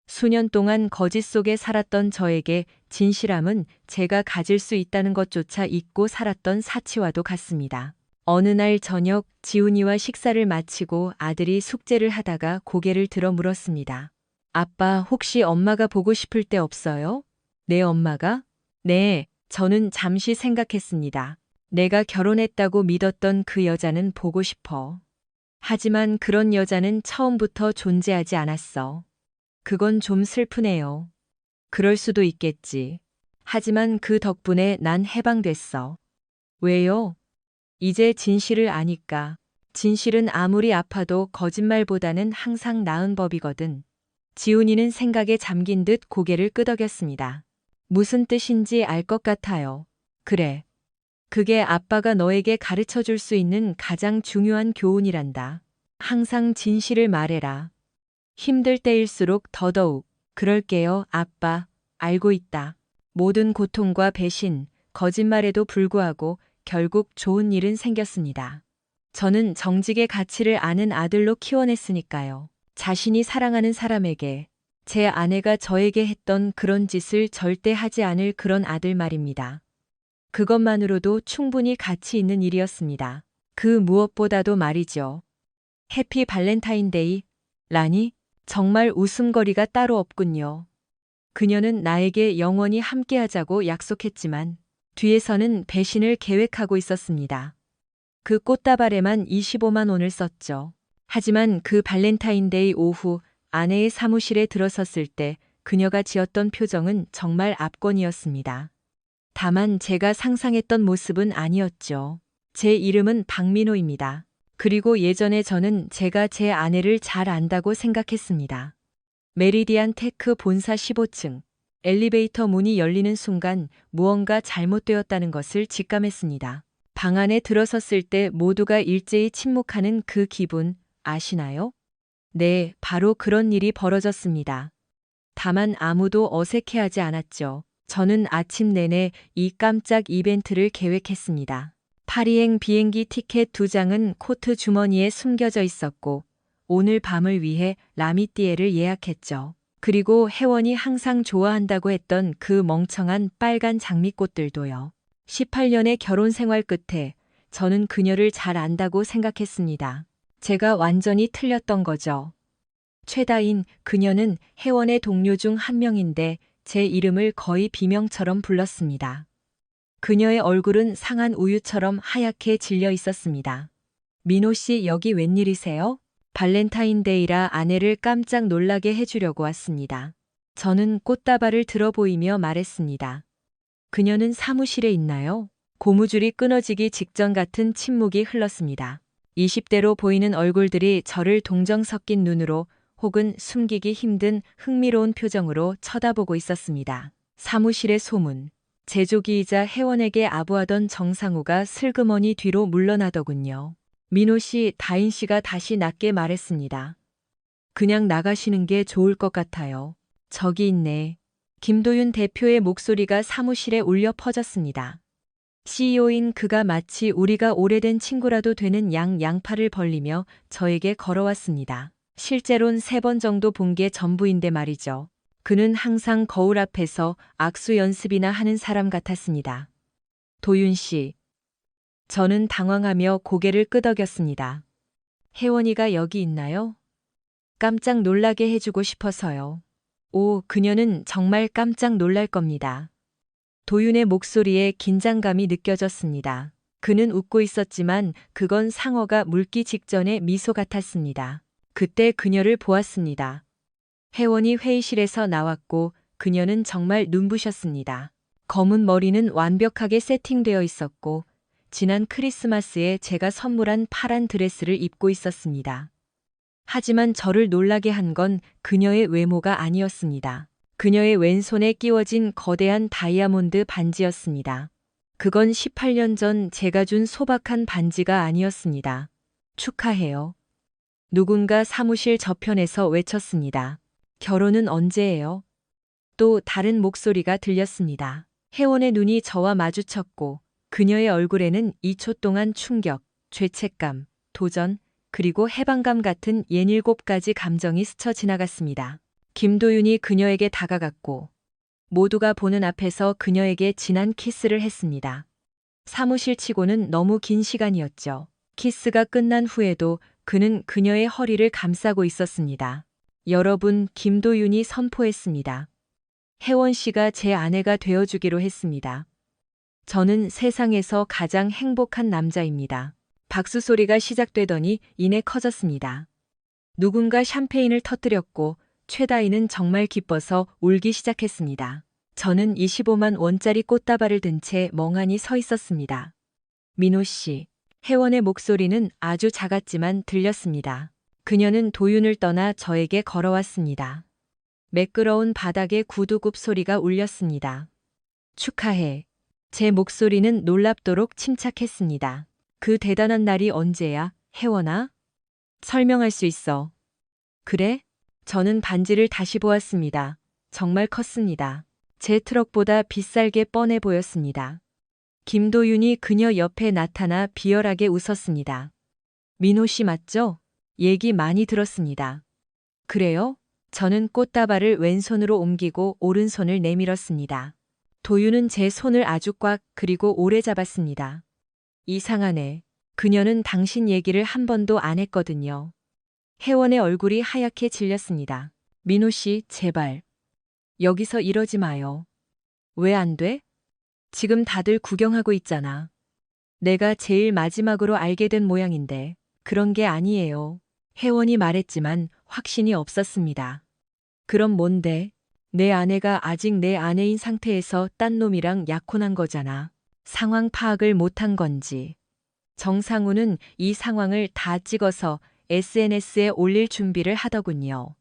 수년 동안 거짓 속에 살았던 저에게 진실함은 제가 가질 수 있다는 것조차 잊고 살았던 사치와도 같습니다. 어느 날 저녁 지훈이와 식사를 마치고 아들이 숙제를 하다가 고개를 들어 물었습니다. 아빠, 혹시 엄마가 보고 싶을 때 없어요? 내 엄마가? 네, 저는 잠시 생각했습니다. 내가 결혼했다고 믿었던 그 여자는 보고 싶어. 하지만 그런 여자는 처음부터 존재하지 않았어. 그건 좀 슬프네요. 그럴 수도 있겠지. 하지만 그 덕분에 난 해방됐어. 왜요? 이제 진실을 아니까. 진실은 아무리 아파도 거짓말보다는 항상 나은 법이거든. 지훈이는 생각에 잠긴 듯 고개를 끄덕였습니다. 무슨 뜻인지 알 것 같아요. 그래. 그게 아빠가 너에게 가르쳐 줄 수 있는 가장 중요한 교훈이란다. 항상 진실을 말해라. 힘들 때일수록 더더욱. 그럴게요, 아빠. 알고 있다. 모든 고통과 배신, 거짓말에도 불구하고 결국 좋은 일은 생겼습니다. 저는 정직의 가치를 아는 아들로 키워냈으니까요. 자신이 사랑하는 사람에게, 제 아내가 저에게 했던 그런 짓을 절대 하지 않을 그런 아들 말입니다. 그것만으로도 충분히 가치 있는 일이었습니다. 그 무엇보다도 말이죠. 해피 발렌타인데이, 라니? 정말 웃음거리가 따로 없군요. 그녀는 나에게 영원히 함께하자고 약속했지만 뒤에서는 배신을 계획하고 있었습니다. 그 꽃다발에만 25만 원을 썼죠. 하지만 그 발렌타인데이 오후 아내의 사무실에 들어섰을 때 그녀가 지었던 표정은 정말 압권이었습니다. 다만 제가 상상했던 모습은 아니었죠. 제 이름은 박민호입니다. 그리고 예전에 저는 제가 제 아내를 잘 안다고 생각했습니다. 메리디안 테크 본사 15층. 엘리베이터 문이 열리는 순간 무언가 잘못되었다는 것을 직감했습니다. 방 안에 들어섰을 때 모두가 일제히 침묵하는 그 기분 아시나요? 네, 바로 그런 일이 벌어졌습니다. 다만 아무도 어색해하지 않았죠. 저는 아침 내내 이 깜짝 이벤트를 계획했습니다. 파리행 비행기 티켓 2장은 코트 주머니에 숨겨져 있었고 오늘 밤을 위해 라미띠에를 예약했죠. 그리고 혜원이 항상 좋아한다고 했던 그 멍청한 빨간 장미꽃들도요. 18년의 결혼 생활 끝에 저는 그녀를 잘 안다고 생각했습니다. 제가 완전히 틀렸던 거죠. 최다인, 그녀는 혜원의 동료 중 한 명인데 제 이름을 거의 비명처럼 불렀습니다. 그녀의 얼굴은 상한 우유처럼 하얗게 질려 있었습니다. 민호 씨, 여기 웬일이세요? 발렌타인데이라 아내를 깜짝 놀라게 해주려고 왔습니다. 저는 꽃다발을 들어 보이며 말했습니다. 그녀는 사무실에 있나요? 고무줄이 끊어지기 직전 같은 침묵이 흘렀습니다. 20대로 보이는 얼굴들이 저를 동정 섞인 눈으로 혹은 숨기기 힘든 흥미로운 표정으로 쳐다보고 있었습니다. 사무실의 소문. 제조기이자 혜원에게 아부하던 정상우가 슬그머니 뒤로 물러나더군요. 민호 씨, 다인 씨가 다시 낮게 말했습니다. 그냥 나가시는 게 좋을 것 같아요. 저기 있네. 김도윤 대표의 목소리가 사무실에 울려 퍼졌습니다. CEO인 그가 마치 우리가 오래된 친구라도 되는 양팔을 벌리며 저에게 걸어왔습니다. 실제론 3번 정도 본 게 전부인데 말이죠. 그는 항상 거울 앞에서 악수 연습이나 하는 사람 같았습니다. 도윤 씨. 저는 당황하며 고개를 끄덕였습니다. 혜원이가 여기 있나요? 깜짝 놀라게 해주고 싶어서요. 오, 그녀는 정말 깜짝 놀랄 겁니다. 도윤의 목소리에 긴장감이 느껴졌습니다. 그는 웃고 있었지만 그건 상어가 물기 직전의 미소 같았습니다. 그때 그녀를 보았습니다. 혜원이 회의실에서 나왔고 그녀는 정말 눈부셨습니다. 검은 머리는 완벽하게 세팅되어 있었고 지난 크리스마스에 제가 선물한 파란 드레스를 입고 있었습니다. 하지만 저를 놀라게 한 건 그녀의 외모가 아니었습니다. 그녀의 왼손에 끼워진 거대한 다이아몬드 반지였습니다. 그건 18년 전 제가 준 소박한 반지가 아니었습니다. 축하해요. 누군가 사무실 저편에서 외쳤습니다. 결혼은 언제예요? 또 다른 목소리가 들렸습니다. 혜원의 눈이 저와 마주쳤고 그녀의 얼굴에는 2초 동안 충격, 죄책감, 도전, 그리고 해방감 같은 67가지 감정이 스쳐 지나갔습니다. 김도윤이 그녀에게 다가갔고 모두가 보는 앞에서 그녀에게 진한 키스를 했습니다. 사무실 치고는 너무 긴 시간이었죠. 키스가 끝난 후에도 그는 그녀의 허리를 감싸고 있었습니다. 여러분, 김도윤이 선포했습니다. 혜원 씨가 제 아내가 되어주기로 했습니다. 저는 세상에서 가장 행복한 남자입니다. 박수 소리가 시작되더니 이내 커졌습니다. 누군가 샴페인을 터뜨렸고 최다인은 정말 기뻐서 울기 시작했습니다. 저는 25만 원짜리 꽃다발을 든 채 멍하니 서 있었습니다. 민호 씨, 혜원의 목소리는 아주 작았지만 들렸습니다. 그녀는 도윤을 떠나 저에게 걸어왔습니다. 매끄러운 바닥에 구두굽 소리가 울렸습니다. 축하해. 제 목소리는 놀랍도록 침착했습니다. 그 대단한 날이 언제야, 혜원아? 설명할 수 있어. 그래? 저는 반지를 다시 보았습니다. 정말 컸습니다. 제 트럭보다 비쌀게 뻔해 보였습니다. 김도윤이 그녀 옆에 나타나 비열하게 웃었습니다. 민호 씨 맞죠? 얘기 많이 들었습니다. 그래요? 저는 꽃다발을 왼손으로 옮기고 오른손을 내밀었습니다. 도윤은 제 손을 아주 꽉 그리고 오래 잡았습니다. 이상하네. 그녀는 당신 얘기를 한 번도 안 했거든요. 혜원의 얼굴이 하얗게 질렸습니다. 민호 씨, 제발. 여기서 이러지 마요. 왜 안 돼? 지금 다들 구경하고 있잖아. 내가 제일 마지막으로 알게 된 모양인데 그런 게 아니에요. 혜원이 말했지만 확신이 없었습니다. 그럼 뭔데? 내 아내가 아직 내 아내인 상태에서 딴 놈이랑 약혼한 거잖아. 상황 파악을 못한 건지. 정상우는 이 상황을 다 찍어서 SNS에 올릴 준비를 하더군요.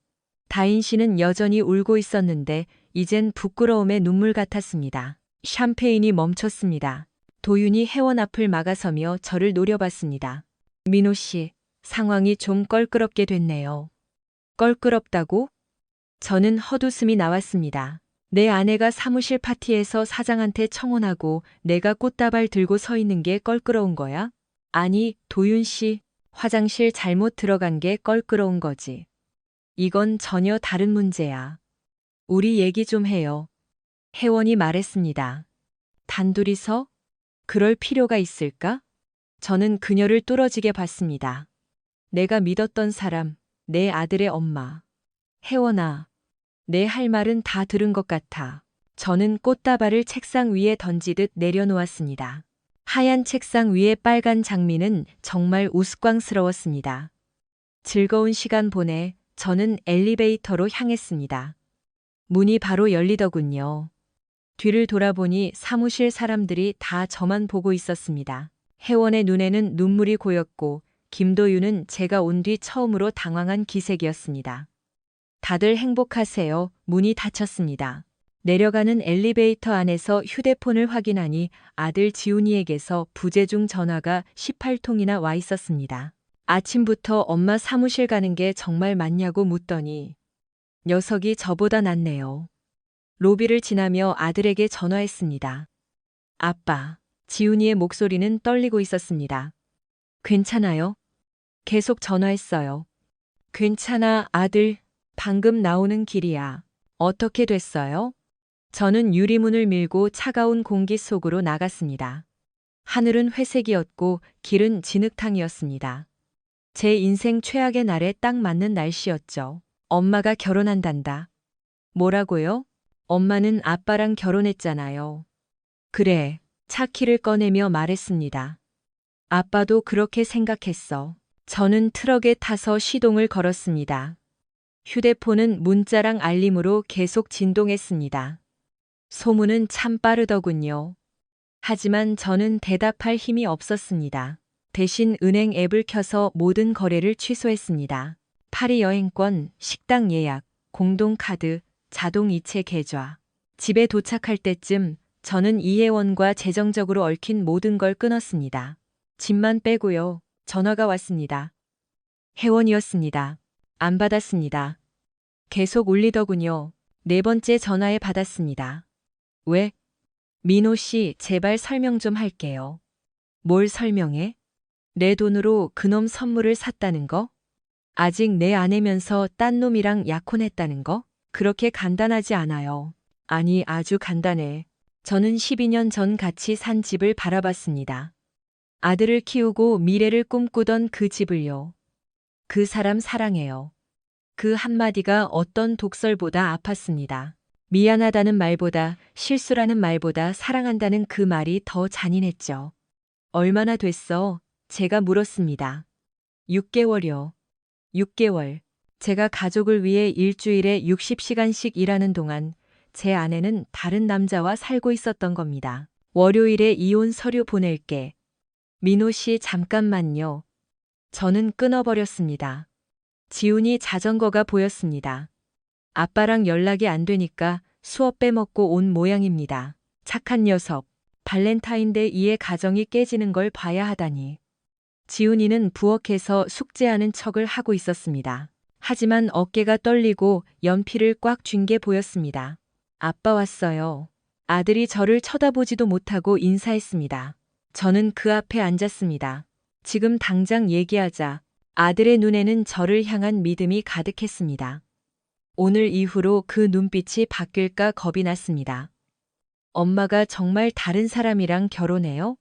다인 씨는 여전히 울고 있었는데 이젠 부끄러움의 눈물 같았습니다. 샴페인이 멈췄습니다. 도윤이 혜원 앞을 막아서며 저를 노려봤습니다. 민호 씨, 상황이 좀 껄끄럽게 됐네요. 껄끄럽다고? 저는 헛웃음이 나왔습니다. 내 아내가 사무실 파티에서 사장한테 청혼하고 내가 꽃다발 들고 서 있는 게 껄끄러운 거야? 아니, 도윤 씨, 화장실 잘못 들어간 게 껄끄러운 거지. 이건 전혀 다른 문제야. 우리 얘기 좀 해요. 혜원이 말했습니다. 단둘이서? 그럴 필요가 있을까? 저는 그녀를 뚫어지게 봤습니다. 내가 믿었던 사람, 내 아들의 엄마. 혜원아, 내 할 말은 다 들은 것 같아. 저는 꽃다발을 책상 위에 던지듯 내려놓았습니다. 하얀 책상 위에 빨간 장미는 정말 우스꽝스러웠습니다. 즐거운 시간 보내 저는 엘리베이터로 향했습니다. 문이 바로 열리더군요. 뒤를 돌아보니 사무실 사람들이 다 저만 보고 있었습니다. 혜원의 눈에는 눈물이 고였고 김도윤은 제가 온 뒤 처음으로 당황한 기색이었습니다. 다들 행복하세요. 문이 닫혔습니다. 내려가는 엘리베이터 안에서 휴대폰을 확인하니 아들 지훈이에게서 부재중 전화가 18통이나 와 있었습니다. 아침부터 엄마 사무실 가는 게 정말 맞냐고 묻더니 녀석이 저보다 낫네요. 로비를 지나며 아들에게 전화했습니다. 아빠, 지훈이의 목소리는 떨리고 있었습니다. 괜찮아요? 계속 전화했어요. 괜찮아, 아들. 방금 나오는 길이야. 어떻게 됐어요? 저는 유리문을 밀고 차가운 공기 속으로 나갔습니다. 하늘은 회색이었고 길은 진흙탕이었습니다. 제 인생 최악의 날에 딱 맞는 날씨였죠. 엄마가 결혼한단다. 뭐라고요? 엄마는 아빠랑 결혼했잖아요. 그래, 차 키를 꺼내며 말했습니다. 아빠도 그렇게 생각했어. 저는 트럭에 타서 시동을 걸었습니다. 휴대폰은 문자랑 알림으로 계속 진동했습니다. 소문은 참 빠르더군요. 하지만 저는 대답할 힘이 없었습니다. 대신 은행 앱을 켜서 모든 거래를 취소했습니다. 파리 여행권, 식당 예약, 공동카드, 자동이체 계좌. 집에 도착할 때쯤 저는 이혜원과 재정적으로 얽힌 모든 걸 끊었습니다. 집만 빼고요. 전화가 왔습니다. 혜원이었습니다. 안 받았습니다. 계속 울리더군요. 네 번째 전화에 받았습니다. 왜? 민호 씨, 제발 설명 좀 할게요. 뭘 설명해? 내 돈으로 그놈 선물을 샀다는 거? 아직 내 아내면서 딴 놈이랑 약혼했다는 거? 그렇게 간단하지 않아요. 아니, 아주 간단해. 저는 12년 전 같이 산 집을 바라봤습니다. 아들을 키우고 미래를 꿈꾸던 그 집을요. 그 사람 사랑해요. 그 한마디가 어떤 독설보다 아팠습니다. 미안하다는 말보다, 실수라는 말보다 사랑한다는 그 말이 더 잔인했죠. 얼마나 됐어? 제가 물었습니다. 6개월요. 6개월. 제가 가족을 위해 일주일에 60시간씩 일하는 동안 제 아내는 다른 남자와 살고 있었던 겁니다. 월요일에 이혼 서류 보낼게. 민호 씨, 잠깐만요. 저는 끊어버렸습니다. 지훈이 자전거가 보였습니다. 아빠랑 연락이 안 되니까 수업 빼먹고 온 모양입니다. 착한 녀석. 발렌타인데이에 가정이 깨지는 걸 봐야 하다니. 지훈이는 부엌에서 숙제하는 척을 하고 있었습니다. 하지만 어깨가 떨리고 연필을 꽉 쥔 게 보였습니다. 아빠 왔어요. 아들이 저를 쳐다보지도 못하고 인사했습니다. 저는 그 앞에 앉았습니다. 지금 당장 얘기하자. 아들의 눈에는 저를 향한 믿음이 가득했습니다. 오늘 이후로 그 눈빛이 바뀔까 겁이 났습니다. 엄마가 정말 다른 사람이랑 결혼해요?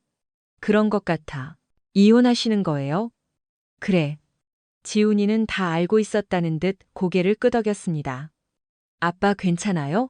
그런 것 같아. 이혼하시는 거예요? 그래. 지훈이는 다 알고 있었다는 듯 고개를 끄덕였습니다. 아빠 괜찮아요?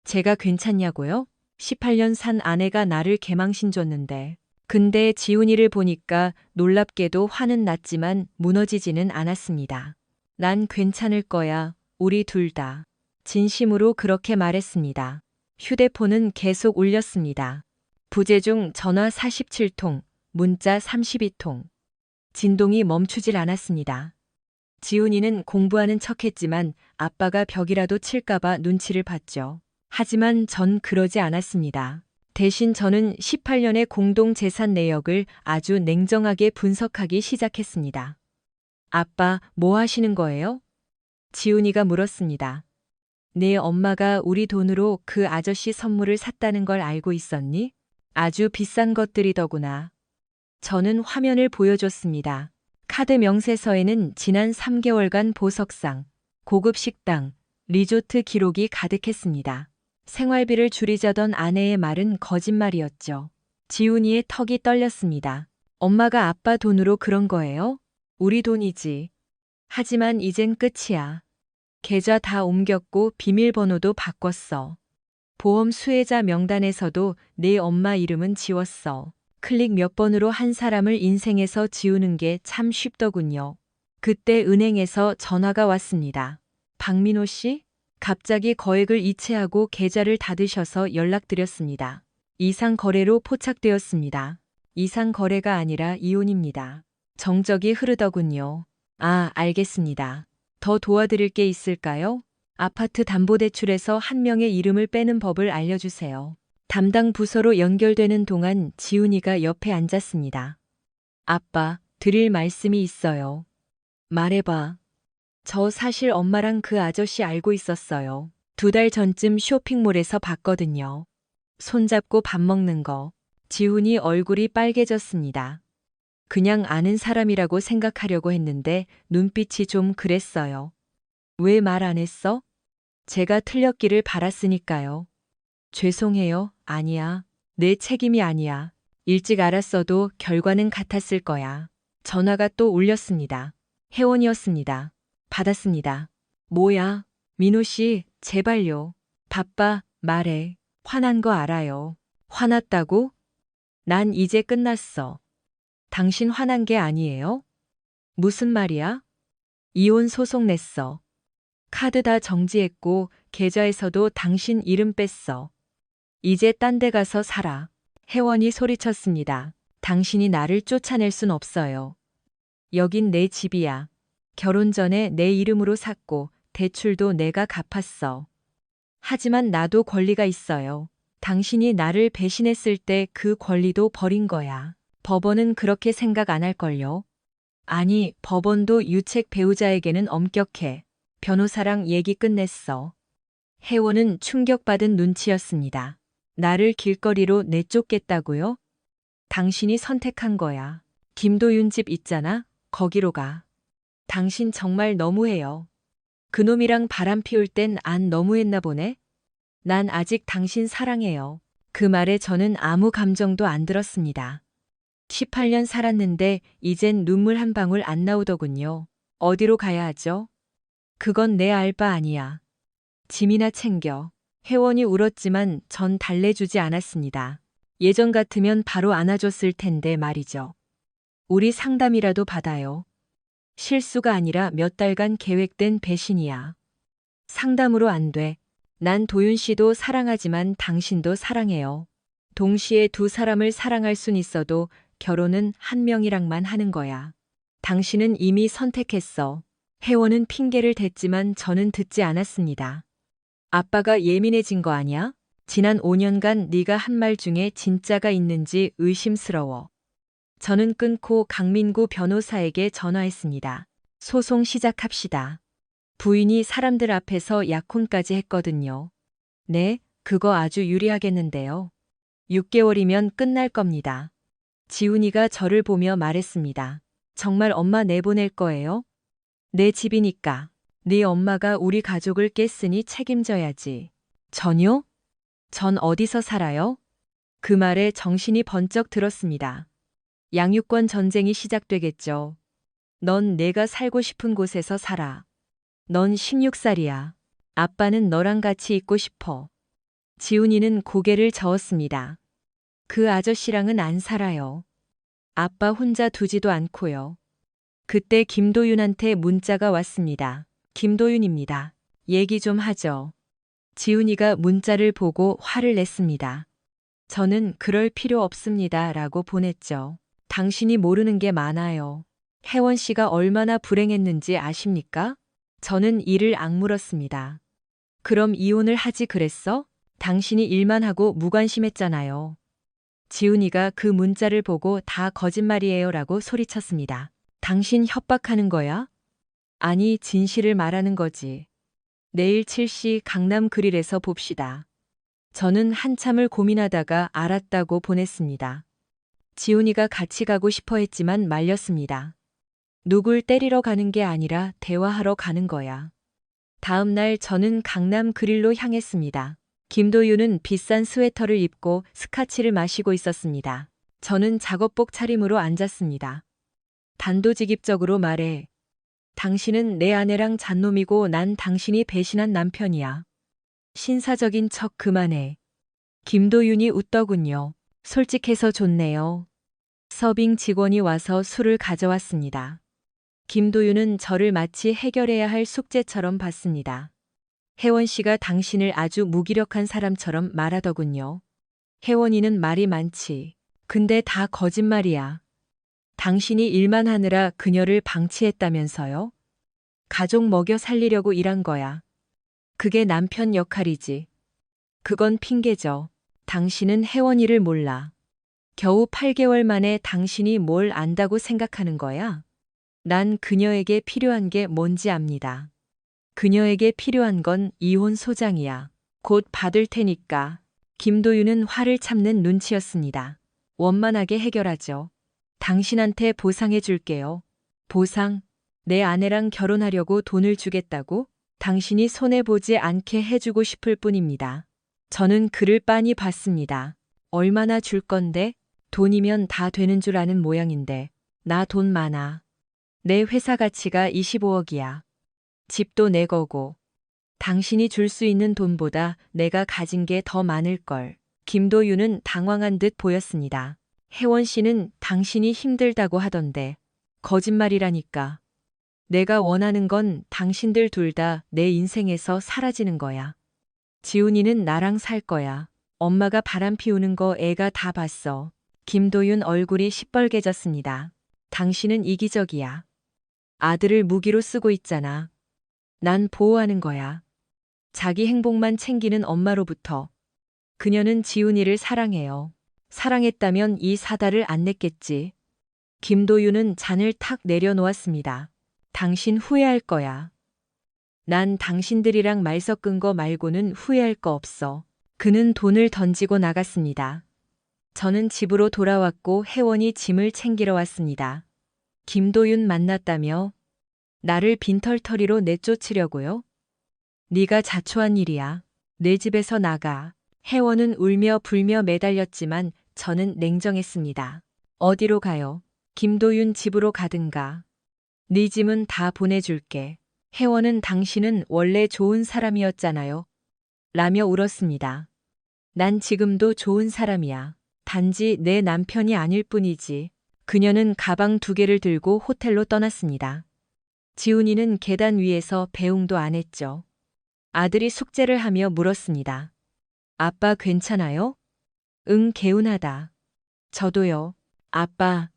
제가 괜찮냐고요? 18년 산 아내가 나를 개망신 줬는데. 근데 지훈이를 보니까 놀랍게도 화는 났지만 무너지지는 않았습니다. 난 괜찮을 거야. 우리 둘 다. 진심으로 그렇게 말했습니다. 휴대폰은 계속 울렸습니다. 부재중 전화 47통, 문자 32통. 진동이 멈추질 않았습니다. 지훈이는 공부하는 척했지만 아빠가 벽이라도 칠까봐 눈치를 봤죠. 하지만 전 그러지 않았습니다. 대신 저는 18년의 공동재산 내역을 아주 냉정하게 분석하기 시작했습니다. 아빠, 뭐 하시는 거예요? 지훈이가 물었습니다. 네 엄마가 우리 돈으로 그 아저씨 선물을 샀다는 걸 알고 있었니? 아주 비싼 것들이더구나. 저는 화면을 보여줬습니다. 카드 명세서에는 지난 3개월간 보석상, 고급 식당, 리조트 기록이 가득했습니다. 생활비를 줄이자던 아내의 말은 거짓말이었죠. 지훈이의 턱이 떨렸습니다. 엄마가 아빠 돈으로 그런 거예요? 우리 돈이지. 하지만 이젠 끝이야. 계좌 다 옮겼고 비밀번호도 바꿨어. 보험 수혜자 명단에서도 내 엄마 이름은 지웠어. 클릭 몇 번으로 한 사람을 인생에서 지우는 게 참 쉽더군요. 그때 은행에서 전화가 왔습니다. 박민호 씨? 갑자기 거액을 이체하고 계좌를 닫으셔서 연락드렸습니다. 이상 거래로 포착되었습니다. 이상 거래가 아니라 이혼입니다. 정적이 흐르더군요. 아, 알겠습니다. 더 도와드릴 게 있을까요? 아파트 담보대출에서 한 명의 이름을 빼는 법을 알려주세요. 담당 부서로 연결되는 동안 지훈이가 옆에 앉았습니다. 아빠, 드릴 말씀이 있어요. 말해봐. 저 사실 엄마랑 그 아저씨 알고 있었어요. 2달 전쯤 쇼핑몰에서 봤거든요. 손잡고 밥 먹는 거. 지훈이 얼굴이 빨개졌습니다. 그냥 아는 사람이라고 생각하려고 했는데 눈빛이 좀 그랬어요. 왜 말 안 했어? 제가 틀렸기를 바랐으니까요. 죄송해요. 아니야. 내 책임이 아니야. 일찍 알았어도 결과는 같았을 거야. 전화가 또 울렸습니다. 혜원이었습니다. 받았습니다. 뭐야? 민호 씨, 제발요. 바빠, 말해. 화난 거 알아요. 화났다고? 난 이제 끝났어. 당신 화난 게 아니에요? 무슨 말이야? 이혼 소송 냈어. 카드 다 정지했고 계좌에서도 당신 이름 뺐어. 이제 딴 데 가서 살아. 혜원이 소리쳤습니다. 당신이 나를 쫓아낼 순 없어요. 여긴 내 집이야. 결혼 전에 내 이름으로 샀고 대출도 내가 갚았어. 하지만 나도 권리가 있어요. 당신이 나를 배신했을 때 그 권리도 버린 거야. 법원은 그렇게 생각 안 할걸요? 아니, 법원도 유책 배우자에게는 엄격해. 변호사랑 얘기 끝냈어. 혜원은 충격받은 눈치였습니다. 나를 길거리로 내쫓겠다고요? 당신이 선택한 거야. 김도윤 집 있잖아. 거기로 가. 당신 정말 너무해요. 그놈이랑 바람 피울 땐 안 너무했나 보네? 난 아직 당신 사랑해요. 그 말에 저는 아무 감정도 안 들었습니다. 18년 살았는데 이젠 눈물 한 방울 안 나오더군요. 어디로 가야 하죠? 그건 내 알바 아니야. 짐이나 챙겨. 혜원이 울었지만 전 달래주지 않았습니다. 예전 같으면 바로 안아줬을 텐데 말이죠. 우리 상담이라도 받아요. 실수가 아니라 몇 달간 계획된 배신이야. 상담으로 안 돼. 난 도윤 씨도 사랑하지만 당신도 사랑해요. 동시에 두 사람을 사랑할 순 있어도 결혼은 한 명이랑만 하는 거야. 당신은 이미 선택했어. 혜원은 핑계를 댔지만 저는 듣지 않았습니다. 아빠가 예민해진 거 아니야? 지난 5년간 네가 한 말 중에 진짜가 있는지 의심스러워. 저는 끊고 강민구 변호사에게 전화했습니다. 소송 시작합시다. 부인이 사람들 앞에서 약혼까지 했거든요. 네, 그거 아주 유리하겠는데요. 6개월이면 끝날 겁니다. 지훈이가 저를 보며 말했습니다. 정말 엄마 내보낼 거예요? 내 집이니까. 네 엄마가 우리 가족을 깼으니 책임져야지. 전요? 전 어디서 살아요? 그 말에 정신이 번쩍 들었습니다. 양육권 전쟁이 시작되겠죠. 넌 내가 살고 싶은 곳에서 살아. 넌 16살이야. 아빠는 너랑 같이 있고 싶어. 지훈이는 고개를 저었습니다. 그 아저씨랑은 안 살아요. 아빠 혼자 두지도 않고요. 그때 김도윤한테 문자가 왔습니다. 김도윤입니다. 얘기 좀 하죠. 지훈이가 문자를 보고 화를 냈습니다. 저는 그럴 필요 없습니다. 라고 보냈죠. 당신이 모르는 게 많아요. 혜원 씨가 얼마나 불행했는지 아십니까? 저는 이를 악물었습니다. 그럼 이혼을 하지 그랬어? 당신이 일만 하고 무관심했잖아요. 지훈이가 그 문자를 보고 다 거짓말이에요 라고 소리쳤습니다. 당신 협박하는 거야? 아니, 진실을 말하는 거지. 내일 7시 강남 그릴에서 봅시다. 저는 한참을 고민하다가 알았다고 보냈습니다. 지훈이가 같이 가고 싶어 했지만 말렸습니다. 누굴 때리러 가는 게 아니라 대화하러 가는 거야. 다음 날 저는 강남 그릴로 향했습니다. 김도윤은 비싼 스웨터를 입고 스카치를 마시고 있었습니다. 저는 작업복 차림으로 앉았습니다. 단도직입적으로 말해. 당신은 내 아내랑 잔놈이고 난 당신이 배신한 남편이야. 신사적인 척 그만해. 김도윤이 웃더군요. 솔직해서 좋네요. 서빙 직원이 와서 술을 가져왔습니다. 김도윤은 저를 마치 해결해야 할 숙제처럼 봤습니다. 혜원 씨가 당신을 아주 무기력한 사람처럼 말하더군요. 혜원이는 말이 많지. 근데 다 거짓말이야. 당신이 일만 하느라 그녀를 방치했다면서요? 가족 먹여 살리려고 일한 거야. 그게 남편 역할이지. 그건 핑계죠. 당신은 혜원이를 몰라. 겨우 8개월 만에 당신이 뭘 안다고 생각하는 거야? 난 그녀에게 필요한 게 뭔지 압니다. 그녀에게 필요한 건 이혼 소장이야. 곧 받을 테니까. 김도윤은 화를 참는 눈치였습니다. 원만하게 해결하죠. 당신한테 보상해 줄게요. 보상? 내 아내랑 결혼하려고 돈을 주겠다고? 당신이 손해보지 않게 해주고 싶을 뿐입니다. 저는 그를 빤히 봤습니다. 얼마나 줄 건데? 돈이면 다 되는 줄 아는 모양인데. 나 돈 많아. 내 회사 가치가 25억이야. 집도 내 거고. 당신이 줄 수 있는 돈보다 내가 가진 게 더 많을걸. 김도윤은 당황한 듯 보였습니다. 혜원 씨는 당신이 힘들다고 하던데. 거짓말이라니까. 내가 원하는 건 당신들 둘 다 내 인생에서 사라지는 거야. 지훈이는 나랑 살 거야. 엄마가 바람 피우는 거 애가 다 봤어. 김도윤 얼굴이 시뻘개졌습니다. 당신은 이기적이야. 아들을 무기로 쓰고 있잖아. 난 보호하는 거야. 자기 행복만 챙기는 엄마로부터. 그녀는 지훈이를 사랑해요. 사랑했다면 이 사달을 안 냈겠지. 김도윤은 잔을 탁 내려놓았습니다. 당신 후회할 거야. 난 당신들이랑 말 섞은 거 말고는 후회할 거 없어. 그는 돈을 던지고 나갔습니다. 저는 집으로 돌아왔고 혜원이 짐을 챙기러 왔습니다. 김도윤 만났다며? 나를 빈털터리로 내쫓으려고요? 네가 자초한 일이야. 내 집에서 나가. 혜원은 울며 불며 매달렸지만 저는 냉정했습니다. 어디로 가요? 김도윤 집으로 가든가. 네 짐은 다 보내줄게. 혜원은 당신은 원래 좋은 사람이었잖아요. 라며 울었습니다. 난 지금도 좋은 사람이야. 단지 내 남편이 아닐 뿐이지. 그녀는 가방 2개를 들고 호텔로 떠났습니다. 지훈이는 계단 위에서 배웅도 안 했죠. 아들이 숙제를 하며 물었습니다. 아빠 괜찮아요? 응, 개운하다. 저도요. 아빠,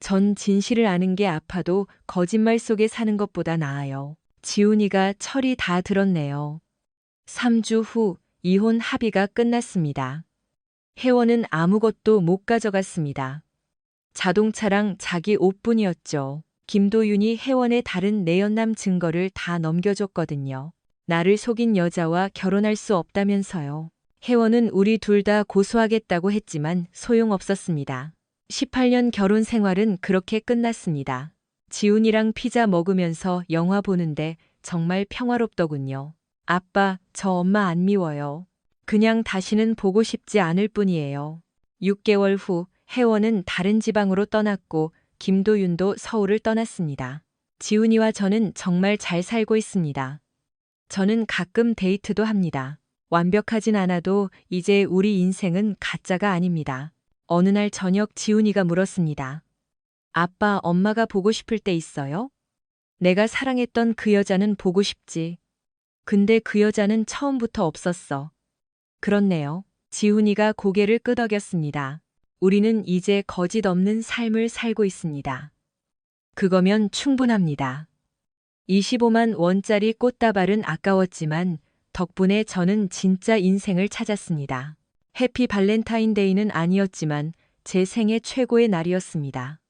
전 진실을 아는 게 아파도 거짓말 속에 사는 것보다 나아요. 지훈이가 철이 다 들었네요. 3주 후 이혼 합의가 끝났습니다. 혜원은 아무것도 못 가져갔습니다. 자동차랑 자기 옷뿐이었죠. 김도윤이 혜원의 다른 내연남 증거를 다 넘겨줬거든요. 나를 속인 여자와 결혼할 수 없다면서요. 혜원은 우리 둘 다 고소하겠다고 했지만 소용없었습니다. 18년 결혼 생활은 그렇게 끝났습니다. 지훈이랑 피자 먹으면서 영화 보는데 정말 평화롭더군요. 아빠, 저 엄마 안 미워요. 그냥 다시는 보고 싶지 않을 뿐이에요. 6개월 후 혜원은 다른 지방으로 떠났고 김도윤도 서울을 떠났습니다. 지훈이와 저는 정말 잘 살고 있습니다. 저는 가끔 데이트도 합니다. 완벽하진 않아도 이제 우리 인생은 가짜가 아닙니다. 어느 날 저녁 지훈이가 물었습니다. 아빠, 엄마가 보고 싶을 때 있어요? 내가 사랑했던 그 여자는 보고 싶지. 근데 그 여자는 처음부터 없었어. 그렇네요. 지훈이가 고개를 끄덕였습니다. 우리는 이제 거짓 없는 삶을 살고 있습니다. 그거면 충분합니다. 25만 원짜리 꽃다발은 아까웠지만 덕분에 저는 진짜 인생을 찾았습니다. 해피 발렌타인데이는 아니었지만 제 생애 최고의 날이었습니다.